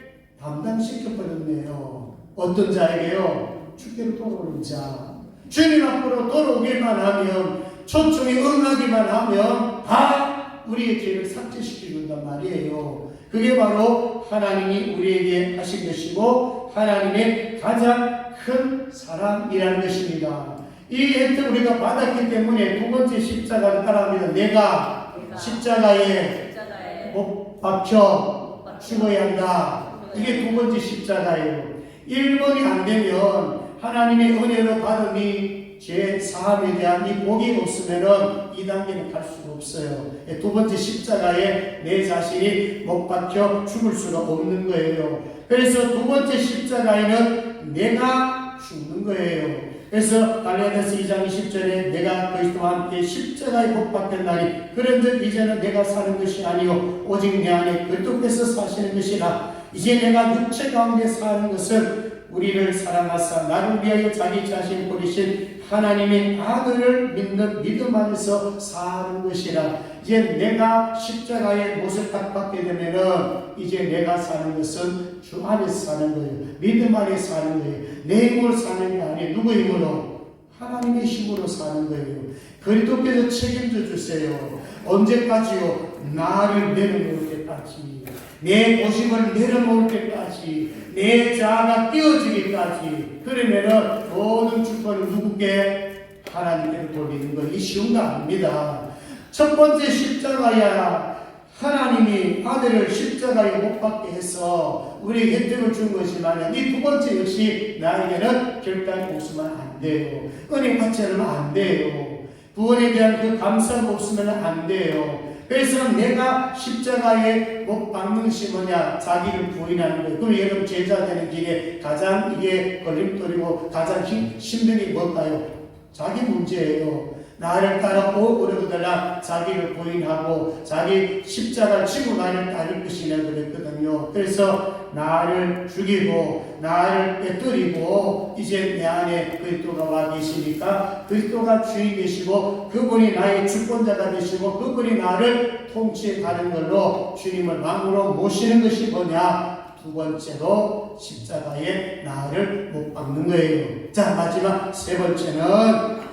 담당시켜버렸네요. 어떤 자에게요? 주께로 돌아오는 자. 주님 앞으로 돌아오기만 하면, 초청에 응하기만 하면 다 우리의 죄를 삭제시키는단 말이에요. 그게 바로 하나님이 우리에게 하신 것이고 하나님의 가장 큰 사랑이라는 것입니다. 이 혜택을 우리가 받았기 때문에 두 번째 십자가를 따라합니다. 내가 십자가에 못 박혀 죽어야 한다. 이게 두 번째 십자가예요. 1번이 안 되면 하나님의 은혜로 받은 이 죄 사함에 대한 이 복이 없으면은 이 단계는 갈 수가 없어요. 두 번째 십자가에 내 자신이 못 박혀 죽을 수가 없는 거예요. 그래서 두 번째 십자가에는 내가 죽는 거예요. 그래서 갈라디아서 2장 20절에 내가 그리스도와 함께 십자가에 못 박혔나니 그런즉 이제는 내가 사는 것이 아니요 오직 내 안에 그리스도께서 사시는 것이라. 이제 내가 육체 가운데 사는 것은 우리를 사랑하사 나를 위하여 자기 자신을 버리신 하나님의 아들을 믿는 믿음 안에서 사는 것이라. 이제 내가 십자가의 못을 딱 받게 되면은 이제 내가 사는 것은 주 안에서 사는 거예요. 믿음 안에 사는 거예요. 내 힘으로 사는 게 아니에요. 누구 힘으로? 하나님의 힘으로 사는 거예요. 그리스도께서 책임져 주세요. 언제까지요? 나를 내려놓을 때까지, 내 고심을 내려놓을 때까지, 내 자아가 띄어지기까지. 그러면은 모든 주권을 누구께? 하나님께 돌리는 거. 이 쉬운 거 아닙니다. 첫 번째 십자가야 하나님이 아들을 십자가에 못 박게 해서 우리에게 혜택을 준 것이지만 이 두 번째 역시 나에게는 결단이 없으면 안 돼요. 은혜 받지 않으면 안 돼요. 구원에 대한 그 감사가 없으면 안 돼요. 그래서 내가 십자가에 못 박는 것이 뭐냐? 자기를 부인하는 거예요. 그럼 여러분 제자 되는 길에 가장 이게 걸림돌이고 가장 힘든 게 뭘까요? 자기 문제예요. 나를 따라오고 그러더라 자기를 부인하고 자기 십자가를 지고 나를 따를 것이냐 그랬거든요. 그래서 나를 죽이고 나를 빼뜨리고 이제 내 안에 그리스도가 와 계시니까 그리스도가 주인 되시고 그분이 나의 주권자가 되시고 그분이 나를 통치해 가는 걸로 주님을 왕으로 모시는 것이 뭐냐? 두 번째로 십자가에 나를 못 박는 거예요. 자, 마지막 세 번째는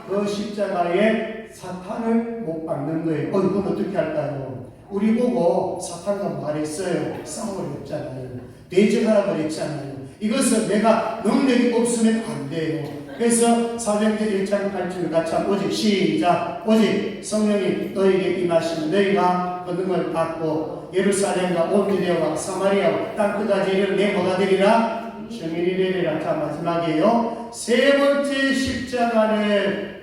그 십자가에 사탄을 못 박는 거예요. 그럼 어떻게 할까요? 우리 보고 사탄과 말했어요. 싸움을 했잖아요. 대적하라 그랬잖아요. 이것은 내가 능력이 없으면 안 돼요. 그래서 사도행전 1장 8절 같이 오직 시작. 오직 성령이 너에게 임하시면 너희가 그 능력을 받고 예루살렘과 온 유대와 사마리아와 땅 끝까지 이르러 내 뭐가 되리라? 증인이 되리라. 자, 마지막이에요. 세 번째 십자가를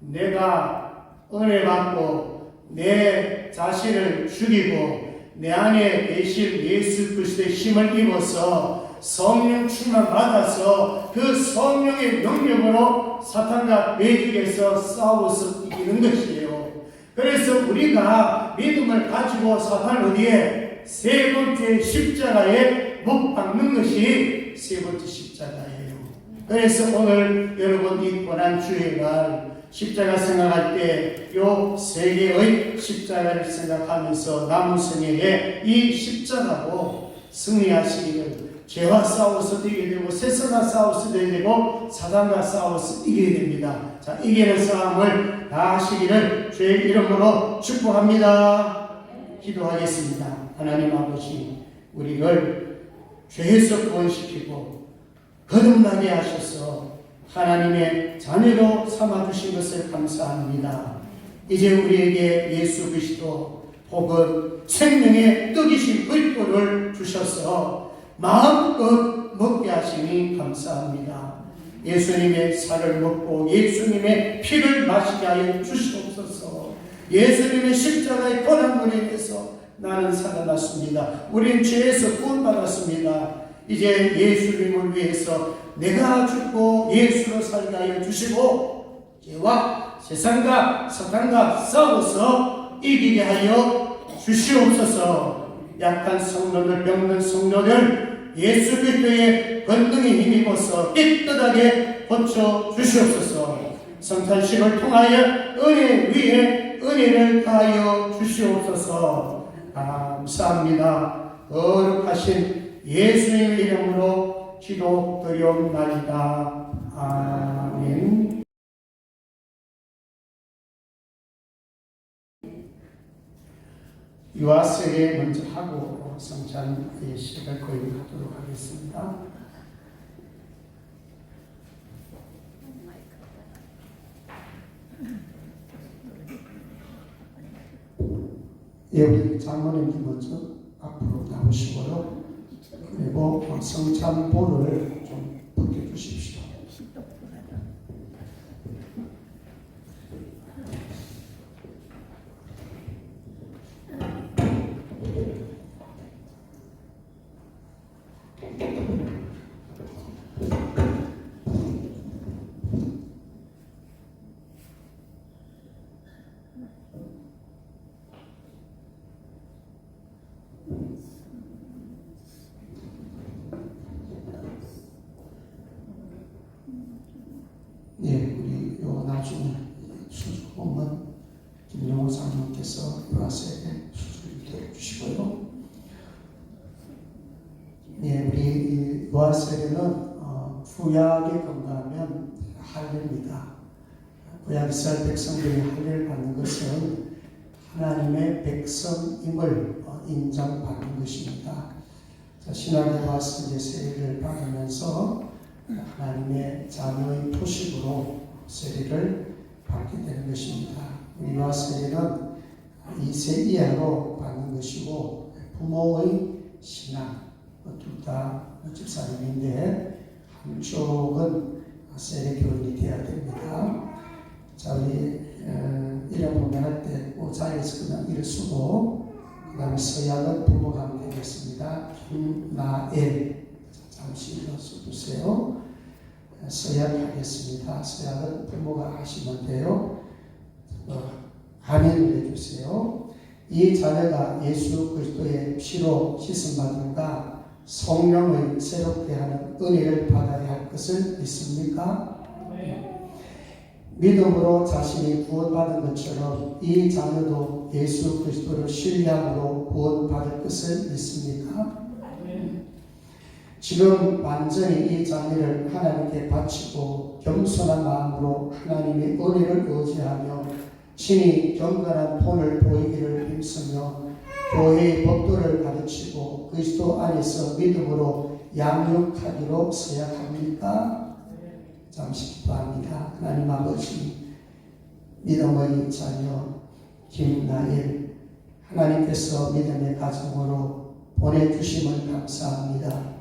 내가 은혜 받고 내 자신을 죽이고 내 안에 계신 예수 그리스도의 힘을 입어서 성령 충만 받아서 그 성령의 능력으로 사탄과 매직에서 싸워서 이기는 것이에요. 그래서 우리가 믿음을 가지고 사탄 어디에? 세 번째 십자가에 못 박는 것이 세 번째 십자가예요. 그래서 오늘 여러분 이 고난 주일날 십자가 생각할 때 요 세 개의 십자가를 생각하면서 남은 생애에 이 십자가로 승리하시기를 죄와 싸워서 이기게 되고 세상과 싸워서 이기게 되고 사단과 싸워서 이기게 됩니다. 자, 이기는 싸움을 다 하시기를 주의 이름으로 축복합니다. 기도하겠습니다. 하나님 아버지, 우리를 죄에서 구원시키고 거듭나게 하셔서 하나님의 자녀로 삼아주신 것을 감사합니다. 이제 우리에게 예수 그리스도 혹은 생명의 떡이신 그리스도를 주셔서 마음껏 먹게 하시니 감사합니다. 예수님의 살을 먹고 예수님의 피를 마시게 하여 주시옵소서. 예수님의 십자가의 고난으로 인해서 나는 살아났습니다. 우리는 죄에서 구원받았습니다. 이제 예수님을 위해서 내가 죽고 예수로 살게 하여 주시고 죄와 세상과 사탄과 싸워서 이기게 하여 주시옵소서. 약한 성도들, 병든 성도들 예수 그리스도의 권능에 힘입어서 깨끗하게 고쳐 주시옵소서. 성탄식을 통하여 은혜 위에 은혜를 가하여 주시옵소서. 감사합니다. 거룩하신 예수님의 이름으로 기도드리옵나이다. 아멘. 유아세례 먼저 하고 성찬 예식을 거행하도록 하겠습니다. 우리 장로님들 먼저 앞으로 나오시고요. 그리고 성찬볼을 좀 벗겨주십시오. 우리 나중에 수주공은 김영호 장로께서 유아세례 수주를 해주시고요. 우리 유아세례는 구약에 건너면 할례입니다. 구약 이스라엘 백성들이 할례를 받는 것은 하나님의 백성임을 인정받는 것입니다. 신학에 와서 이제 세례를 받으면서 하나님의 자녀의 표식으로 세례를 받게 되는 것입니다. 유아 세례는 2세 이하로 받는 것이고 부모의 신앙 둘 다 집사님인데 한쪽은 세례 교인이 되어야 됩니다. 자, 우리 이름 보면할 때 자리에서 그냥 이를 쓰고 그 다음에 서약은 부모가 하면 되겠습니다. 김나엘 잠시 일어서 주세요. 서약하겠습니다. 서약은 부모가 하시면 돼요. 아멘을 해주세요. 이 자녀가 예수 그리스도의 피로 씻음받음과 성령의 새롭게 하는 은혜를 받아야 할 것을 믿습니까? 네. 믿음으로 자신이 구원받은 것처럼 이 자녀도 예수 그리스도를 신뢰함으로 구원받을 것을 믿습니까? 네. 지금 완전히 이 자녀를 하나님께 바치고 겸손한 마음으로 하나님의 은혜를 의지하며 친히 경건한 본을 보이기를 힘쓰며 교회의 법도를 가르치고 그리스도 안에서 믿음으로 양육하기로 서약합니까? 잠시 기도합니다. 하나님 아버지, 믿음의 자녀 김나엘 하나님께서 믿음의 가정으로 보내주심을 감사합니다.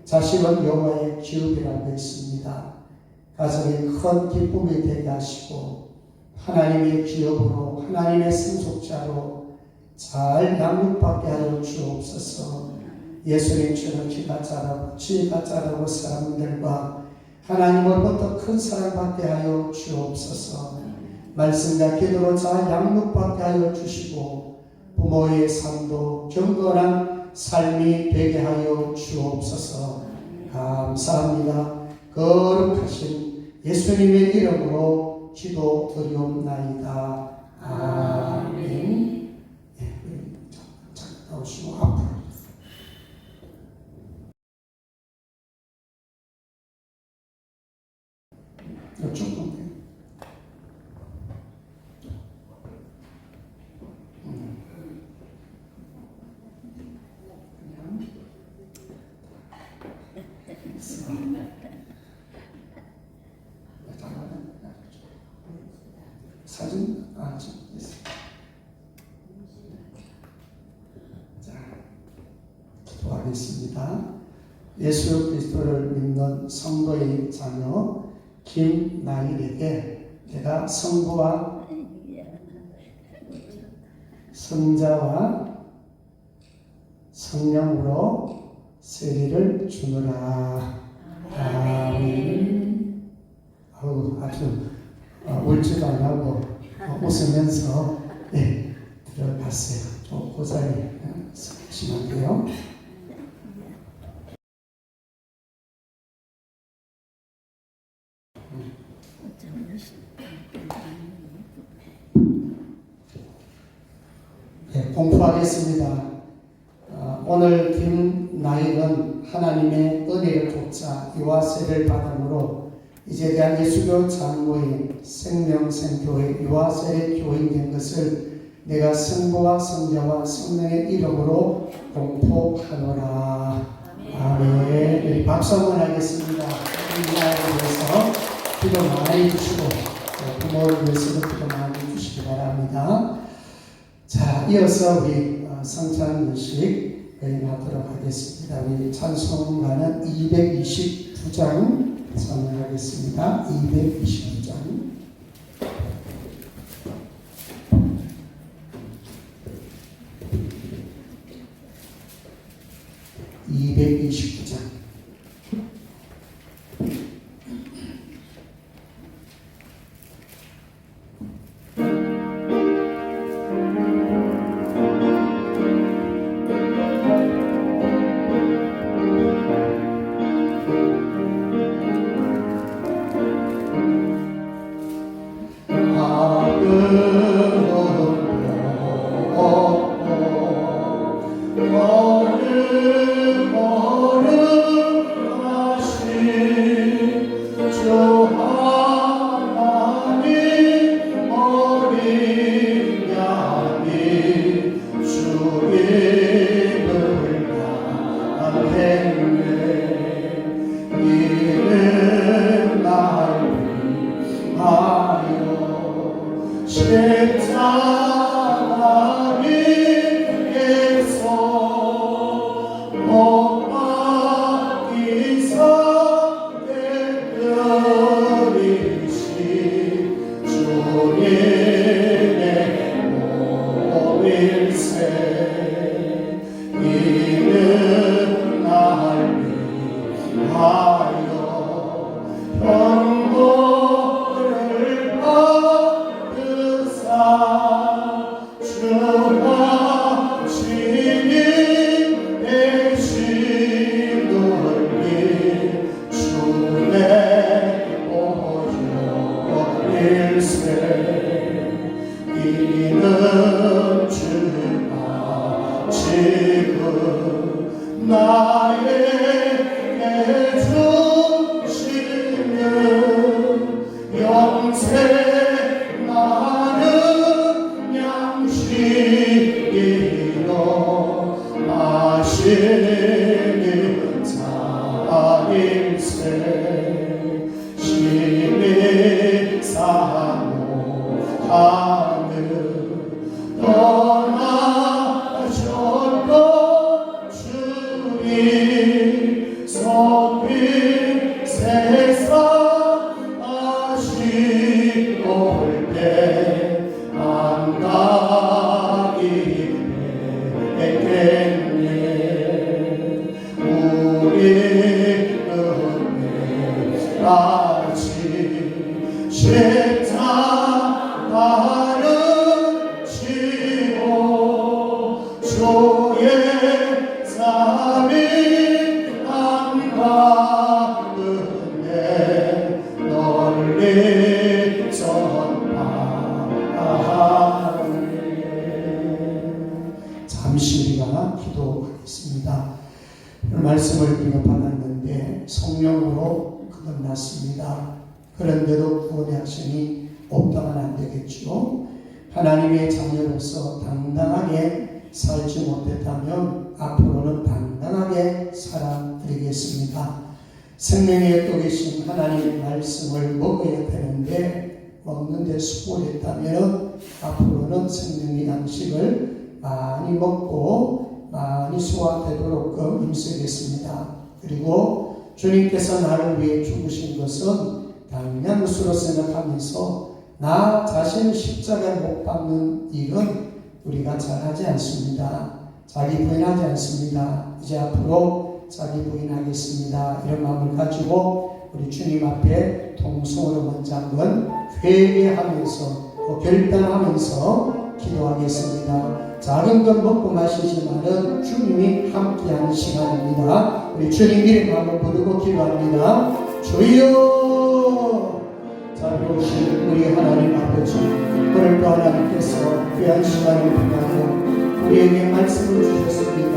자식은 여호와의 기업이라고 했습니다. 가정에 큰 기쁨이 되게 하시고 하나님의 기업으로 하나님의 상속자로 잘 양육받게 하여 주옵소서. 예수님처럼 키가 자라고 지혜가 자라고 사람들과 하나님으로부터 큰 사랑받게 하여 주옵소서. 말씀과 기도로 잘 양육받게 하여 주시고 부모의 삶도 경건한 삶이 되게 하여 주옵소서. 감사합니다. 거룩하신 예수님의 이름으로 기도드리옵나이다. 아멘. 나오시고 앞으로 조금 사진 기도하겠습니다. 예수 그리스도를 믿는 성도의 자녀 김나일에게 내가 성부와 성자와 성령으로 세례를 주노라. 아멘. 아주 울지도 안 하고 웃으면서 들어갔어요. 그 자리에 계시면 안 돼요. 네, 공부하겠습니다. 오늘 김나익은 하나님의 은혜를 쫓아 유아세를 받음으로 이제 대한 예수교 장로인 생명생교회 유아세의 교인 된 것을 내가 성부와 성자와 성령의 이름으로 공포하노라. 아멘. 우리 박수 한번 하겠습니다. 우리 나이를 위해서 기도 많이 주시고 부모를 위해서도 기도 많이 주시기 바랍니다. 자, 이어서 우리 성찬의식 하도록 하겠습니다. 우리 찬송가는 229장 찬양하겠습니다. 229장. 잠시 우리가 기도하겠습니다. 말씀을 우리가 받았는데 성령으로 거듭났습니다. 그런데도 구원의 액션이 없다면 안 되겠죠. 하나님의 자녀로서 당당하게 살지 못했다면 앞으로는 당당하게 살아드리겠습니다. 생명의 떡 계신 하나님의 말씀을 먹어야 되는데 먹는데 수고했다면 앞으로는 생명의 양식을 많이 먹고 많이 소화되도록 힘쓰겠습니다. 그리고 주님께서 나를 위해 죽으신 것은 당연한 것으로 생각하면서 나 자신을 십자가에 못 박는 일은 우리가 잘하지 않습니다. 자기 부인하지 않습니다. 이제 앞으로 자기 부인하겠습니다. 이런 마음을 가지고 우리 주님 앞에 통성으로 먼저 한번 회개하면서 결단하면서 기도하겠습니다. 작은 것 먹고 마시지만은 주님이 함께하는 시간입니다. 우리 주님 이름 한번 부르고 기도합니다. 주여, 자비로우신 우리 하나님 아버지, 오늘도 하나님께서 귀한 시간을 통하여 우리에게 말씀을 주셨습니다.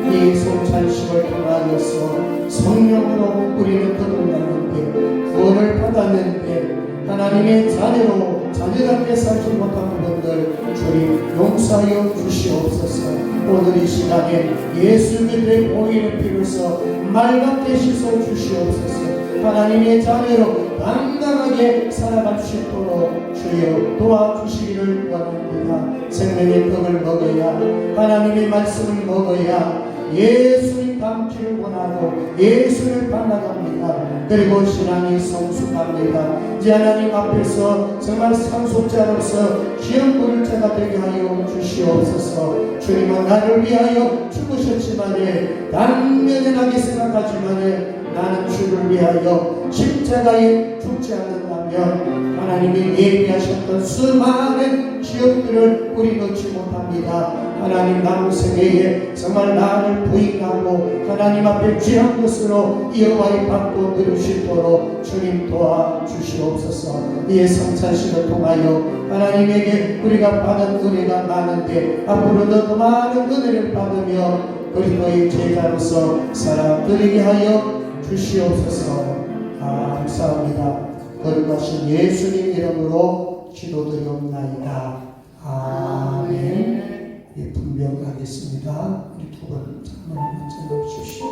이 성찬식을 통하여서 성령으로 우리는 거듭났는데, 구원을 받았는데, 하나님의 자녀로 자녀답게 살지 못한 분들 주님 용서하여 주시옵소서. 오늘 이 시간에 예수 그리스도의 보이는 피로서 맑게 씻어 주시옵소서. 하나님의 자녀로 당당하게 살아갈 수 있도록 주여 도와주시기를 원합니다. 생명의 떡을 먹어야, 하나님의 말씀을 먹어야 예수님 닮기를 원하고 예수를 닮아갑니다. 그리고 신앙이 성숙합니다. 이제 하나님 앞에서 정말 상속자로서 귀한 분자가 되게 하여 주시옵소서. 주님은 나를 위하여 죽으셨지만은 단면연하게 생각하지만은 나는 주를 위하여 십자가에 죽지 않는다면 하나님이 예비하셨던 수많은 기업들을 우리 놓지 못합니다. 하나님 남은 생애에 정말 나를 부인하고 하나님 앞에 귀한 것으로 여호와의 받고 누릴 수 있도록 주님 도와주시옵소서. 이의 성찬식을 통하여 하나님에게 우리가 받은 은혜가 많은데 앞으로도 더 많은 은혜를 받으며 그리스도의 제자로서 살아드리게 하여 주시옵소서. 감사합니다. 거룩하신 예수님 이름으로 기도드리옵나이다. 아멘. 예, 분명하겠습니다. 우리 두 분 먼저 넣어주시오.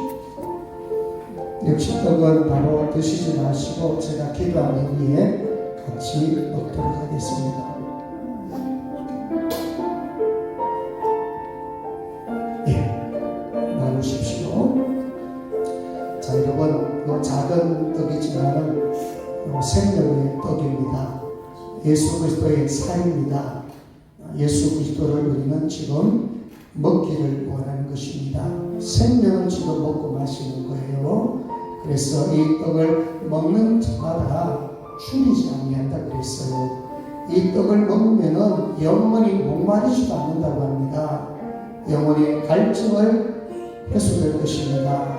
역시 떡은 바로 드시지 마시고 제가 기도한 후에 같이 먹도록 하겠습니다. 예, 나누십시오. 자, 여러분, 작은 떡이지만 생명의 떡입니다. 예수 그리스도의 살입니다. 예수 그리스도를 우리는 지금 먹기를 원하는 것입니다. 생명을 지금 먹고 마시는 거예요. 그래서 이 떡을 먹는 자마다 줄이지 아니한다 그랬어요. 이 떡을 먹으면은 영원히 목마르지도 않는다고 합니다. 영원히 갈증을 해소될 것입니다.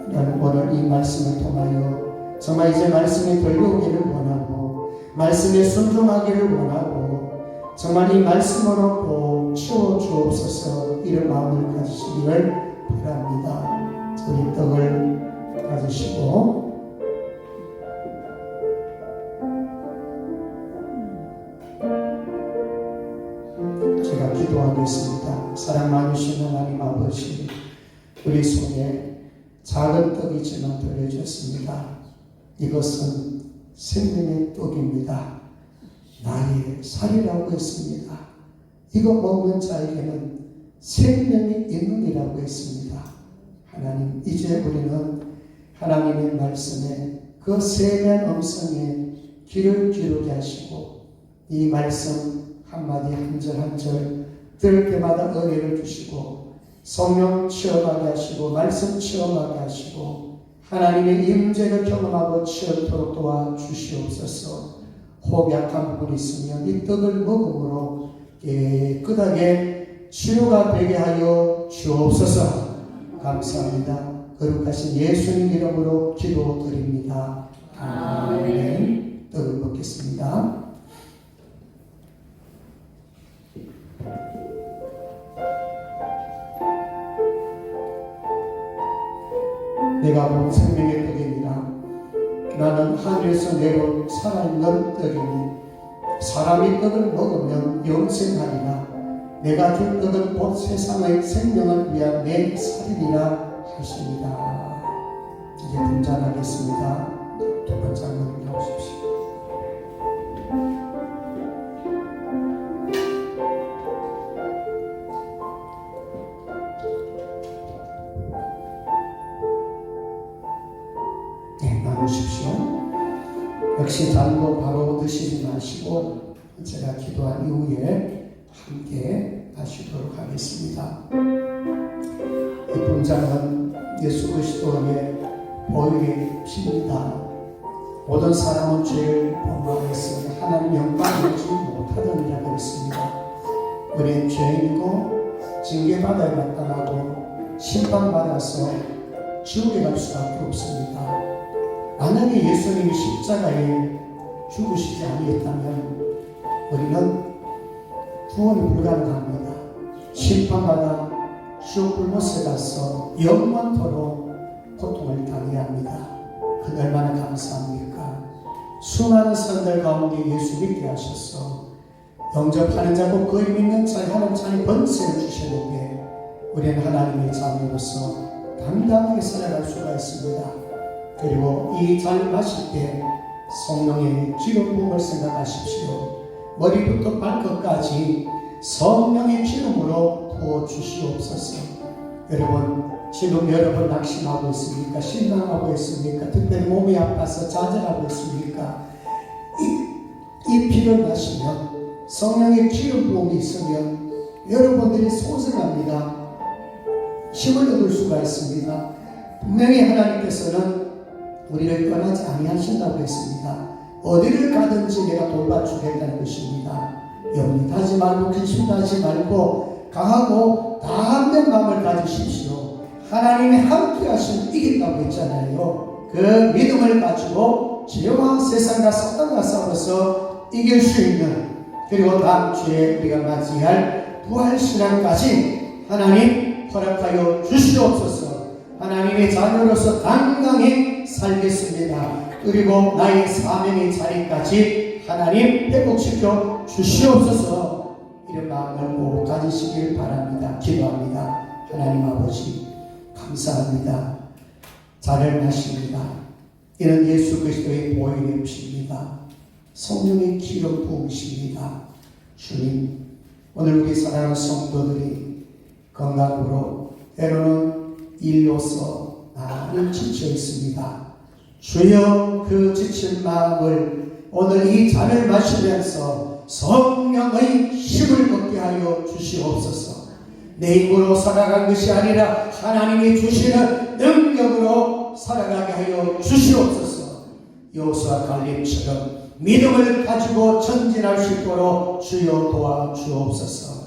나는 오늘 이 말씀을 통하여 정말 이제 말씀이 들려오기를 원하고 말씀에 순종하기를 원하고 정말 이 말씀으로 꼭 치워 주옵소서. 이런 마음을 가지시기를 바랍니다. 우리 떡을 가지시고 제가 기도하겠습니다. 사랑 많으신 하나님 아버지, 우리 손에 작은 떡이지만 들려주셨습니다. 이것은 생명의 떡입니다. 나의 살이라고 했습니다. 이거 먹는 자에게는 생명이 있느니라고 했습니다. 하나님, 이제 우리는 하나님의 말씀에 그 세미한 음성에 귀를 기울게 하시고 이 말씀 한마디 한절 한절 들을 때마다 은혜를 주시고 성령 체험하게 하시고 말씀 체험하게 하시고 하나님의 임재를 경험하고 체험토록 도와주시옵소서. 혹약한 부분이 있으면 이 떡을 먹음으로 깨끗하게 치유가 되게 하여 주옵소서. 감사합니다. 거룩하신 예수님 이름으로 기도드립니다. 아멘. 떡을 먹겠습니다. 내가 본 생명의 떡입니다. 나는 하늘에서 내려온 살아있는 떡이니 사람이 떡을 먹으면 영생하리라. 내가 줄 떡은 곧 세상의 생명을 위한 내 살이니라 하십니다. 이제 분잔하겠습니다. 두 번째 한번 나오십시오. 나누십시오. 역시 잔도 바로 드시지 마시고 제가 기도한 이후에 함께 하시도록 하겠습니다. 이 분장은 예수 그리스도의 보혈의 피입니다. 모든 사람은 죄를 범하였으니 하나님 영광을 얻지 못하느니라 그랬습니다. 우리는 죄인이고 징계받아야 마땅하고 심판받아서 지옥에 갈 수밖에 없습니다. 만약에 예수님이 십자가에 죽으시지 아니했다면 우리는 구원이 불가능합니다. 심판받아 지옥 불못에 가서 영원토록 고통을 당해야 합니다. 그 얼마나 감사합니까? 수많은 사람들 가운데 예수 믿게 하셔서 영접하는 자고 그의 믿는 자에 하나님의 번세를 주셨는데 우리는 하나님의 자녀로서 당당하게 살아갈 수가 있습니다. 그리고 이 잔을 마실 때 성령의 기름 부음을 생각하십시오. 머리부터 발끝까지 성령의 기름으로 부어 주시옵소서. 여러분, 지금 여러분 낙심하고 있습니까? 실망하고 있습니까? 특별히 몸이 아파서 좌절하고 있습니까? 이 피를 마시면, 성령의 기름 부음이 있으면 여러분들이 소생합니다. 힘을 얻을 수가 있습니다. 분명히 하나님께서는 우리를 떠나지 아니하신다고 했습니다. 어디를 가든지 내가 돌봐주겠다는 것입니다. 염려하지 말고 근심하지 말고 강하고 담대한 마음을 가지십시오. 하나님이 함께 하시면 이긴다고 했잖아요. 그 믿음을 가지고 죄와 세상과 사탄과 싸워서 이길 수 있는, 그리고 다음 주에 우리가 맞이할 부활신앙까지 하나님 허락하여 주시옵소서. 하나님의 자녀로서 당당히 살겠습니다. 그리고 나의 사명의 자리까지 하나님 회복시켜 주시옵소서. 이런 마음을 꼭 가지시길 바랍니다. 기도합니다. 하나님 아버지 감사합니다. 잔을 마십니다. 이는 예수 그리스도의 보혈의 피입니다. 성령의 기름 부으십니다. 주님, 오늘 우리 사랑하는 성도들이 건강으로 때로는 일로서 많이 지쳐 있습니다. 주여, 그 지친 마음을 오늘 이 잔을 마시면서 성령의 힘을 얻게 하여 주시옵소서. 내 힘으로 살아간 것이 아니라 하나님이 주시는 능력으로 살아가게 하여 주시옵소서. 여호수아 갈렙처럼 믿음을 가지고 전진할 수 있도록 주여 도와주옵소서.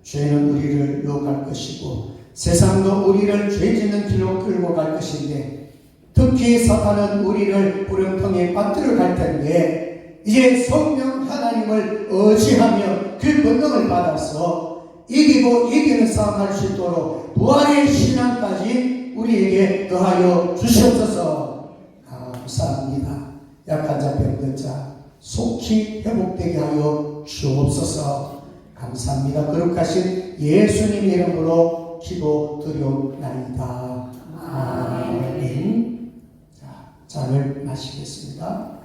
죄는 우리를 유혹할 것이고 세상도 우리를 죄짓는 길로 끌고 갈 것인데, 특히 사탄은 우리를 구렁텅이에 빠뜨려 갈 텐데, 이제 성령 하나님을 의지하며 그 권능을 받아서 이기고 이기는 싸움 할 수 있도록 부활의 신앙까지 우리에게 더하여 주시옵소서. 감사합니다. 약한 자 병든 자 속히 회복되게 하여 주옵소서. 감사합니다. 거룩하신 예수님 이름으로 기도드리옵나이다. 아멘. 자, 잔을 마시겠습니다.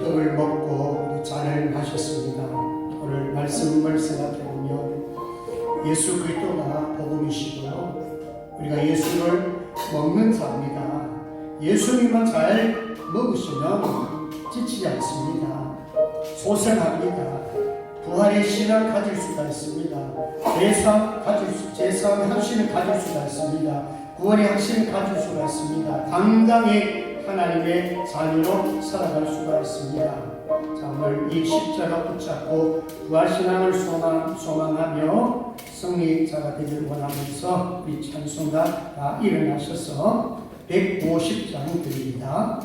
떡을 먹고 우리 잔을 마셨습니다. 오늘 말씀을 생각해보면 예수 그리스도가 복음이시고 우리가 예수를 먹는 자입니다. 예수님만 잘 먹으시면 지치지 않습니다. 소생합니다. 부활의 신앙을 가질 수가 있습니다. 제사의 확신을 가질 수가 있습니다. 구원의 확신을 가질 수가 있습니다. 당당히 하나님의 자녀로 살아갈 수가 있습니다. 자, 오늘 이 십자가 붙잡고 부활신앙을 소망하며 승리자가 되기를 원하면서 우리 찬송가 다 일어나셔서 150장 드립니다.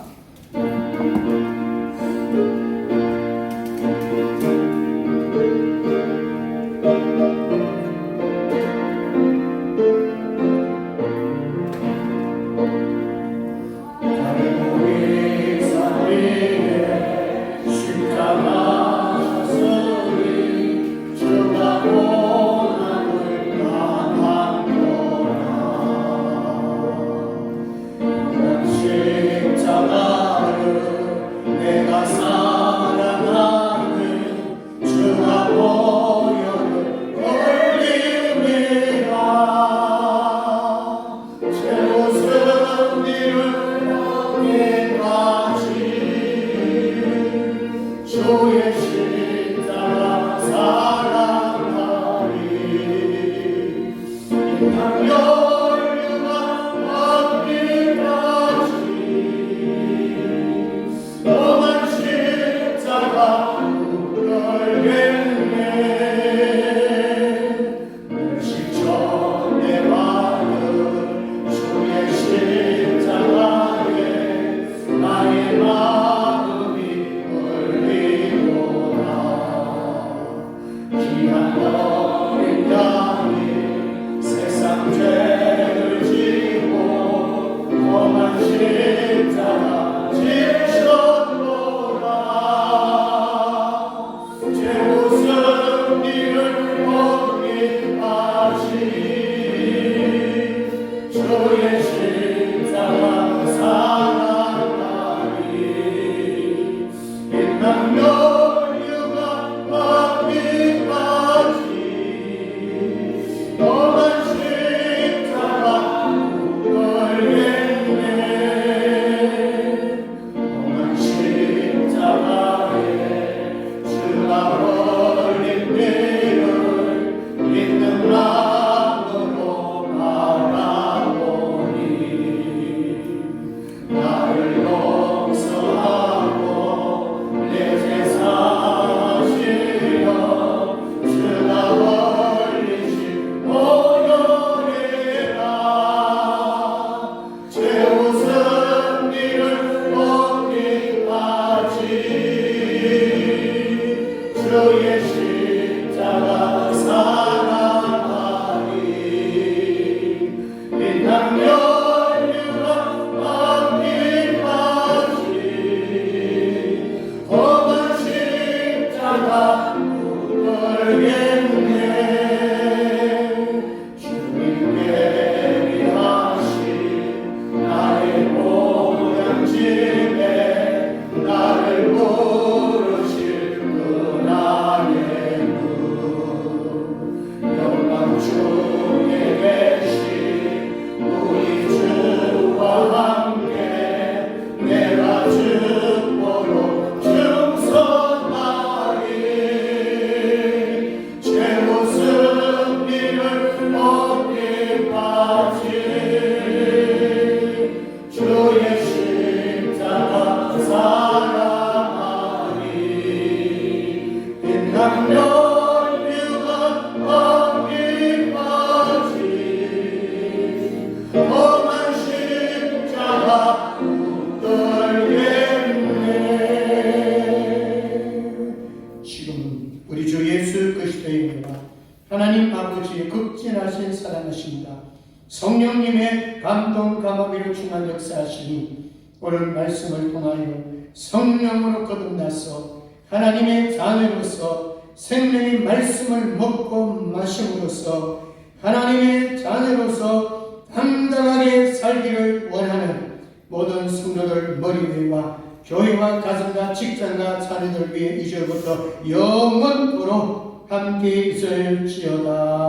십자가를 성령님의 감동 감화비로 충만 역사하시니 오늘 말씀을 통하여 성령으로 거듭나서 하나님의 자녀로서 생명의 말씀을 먹고 마심으로써 하나님의 자녀로서 당당하게 살기를 원하는 모든 성도들 머리 위와 교회와 가정과 직장과 자녀들 위해 이제부터 영원토록 함께 있을지어다.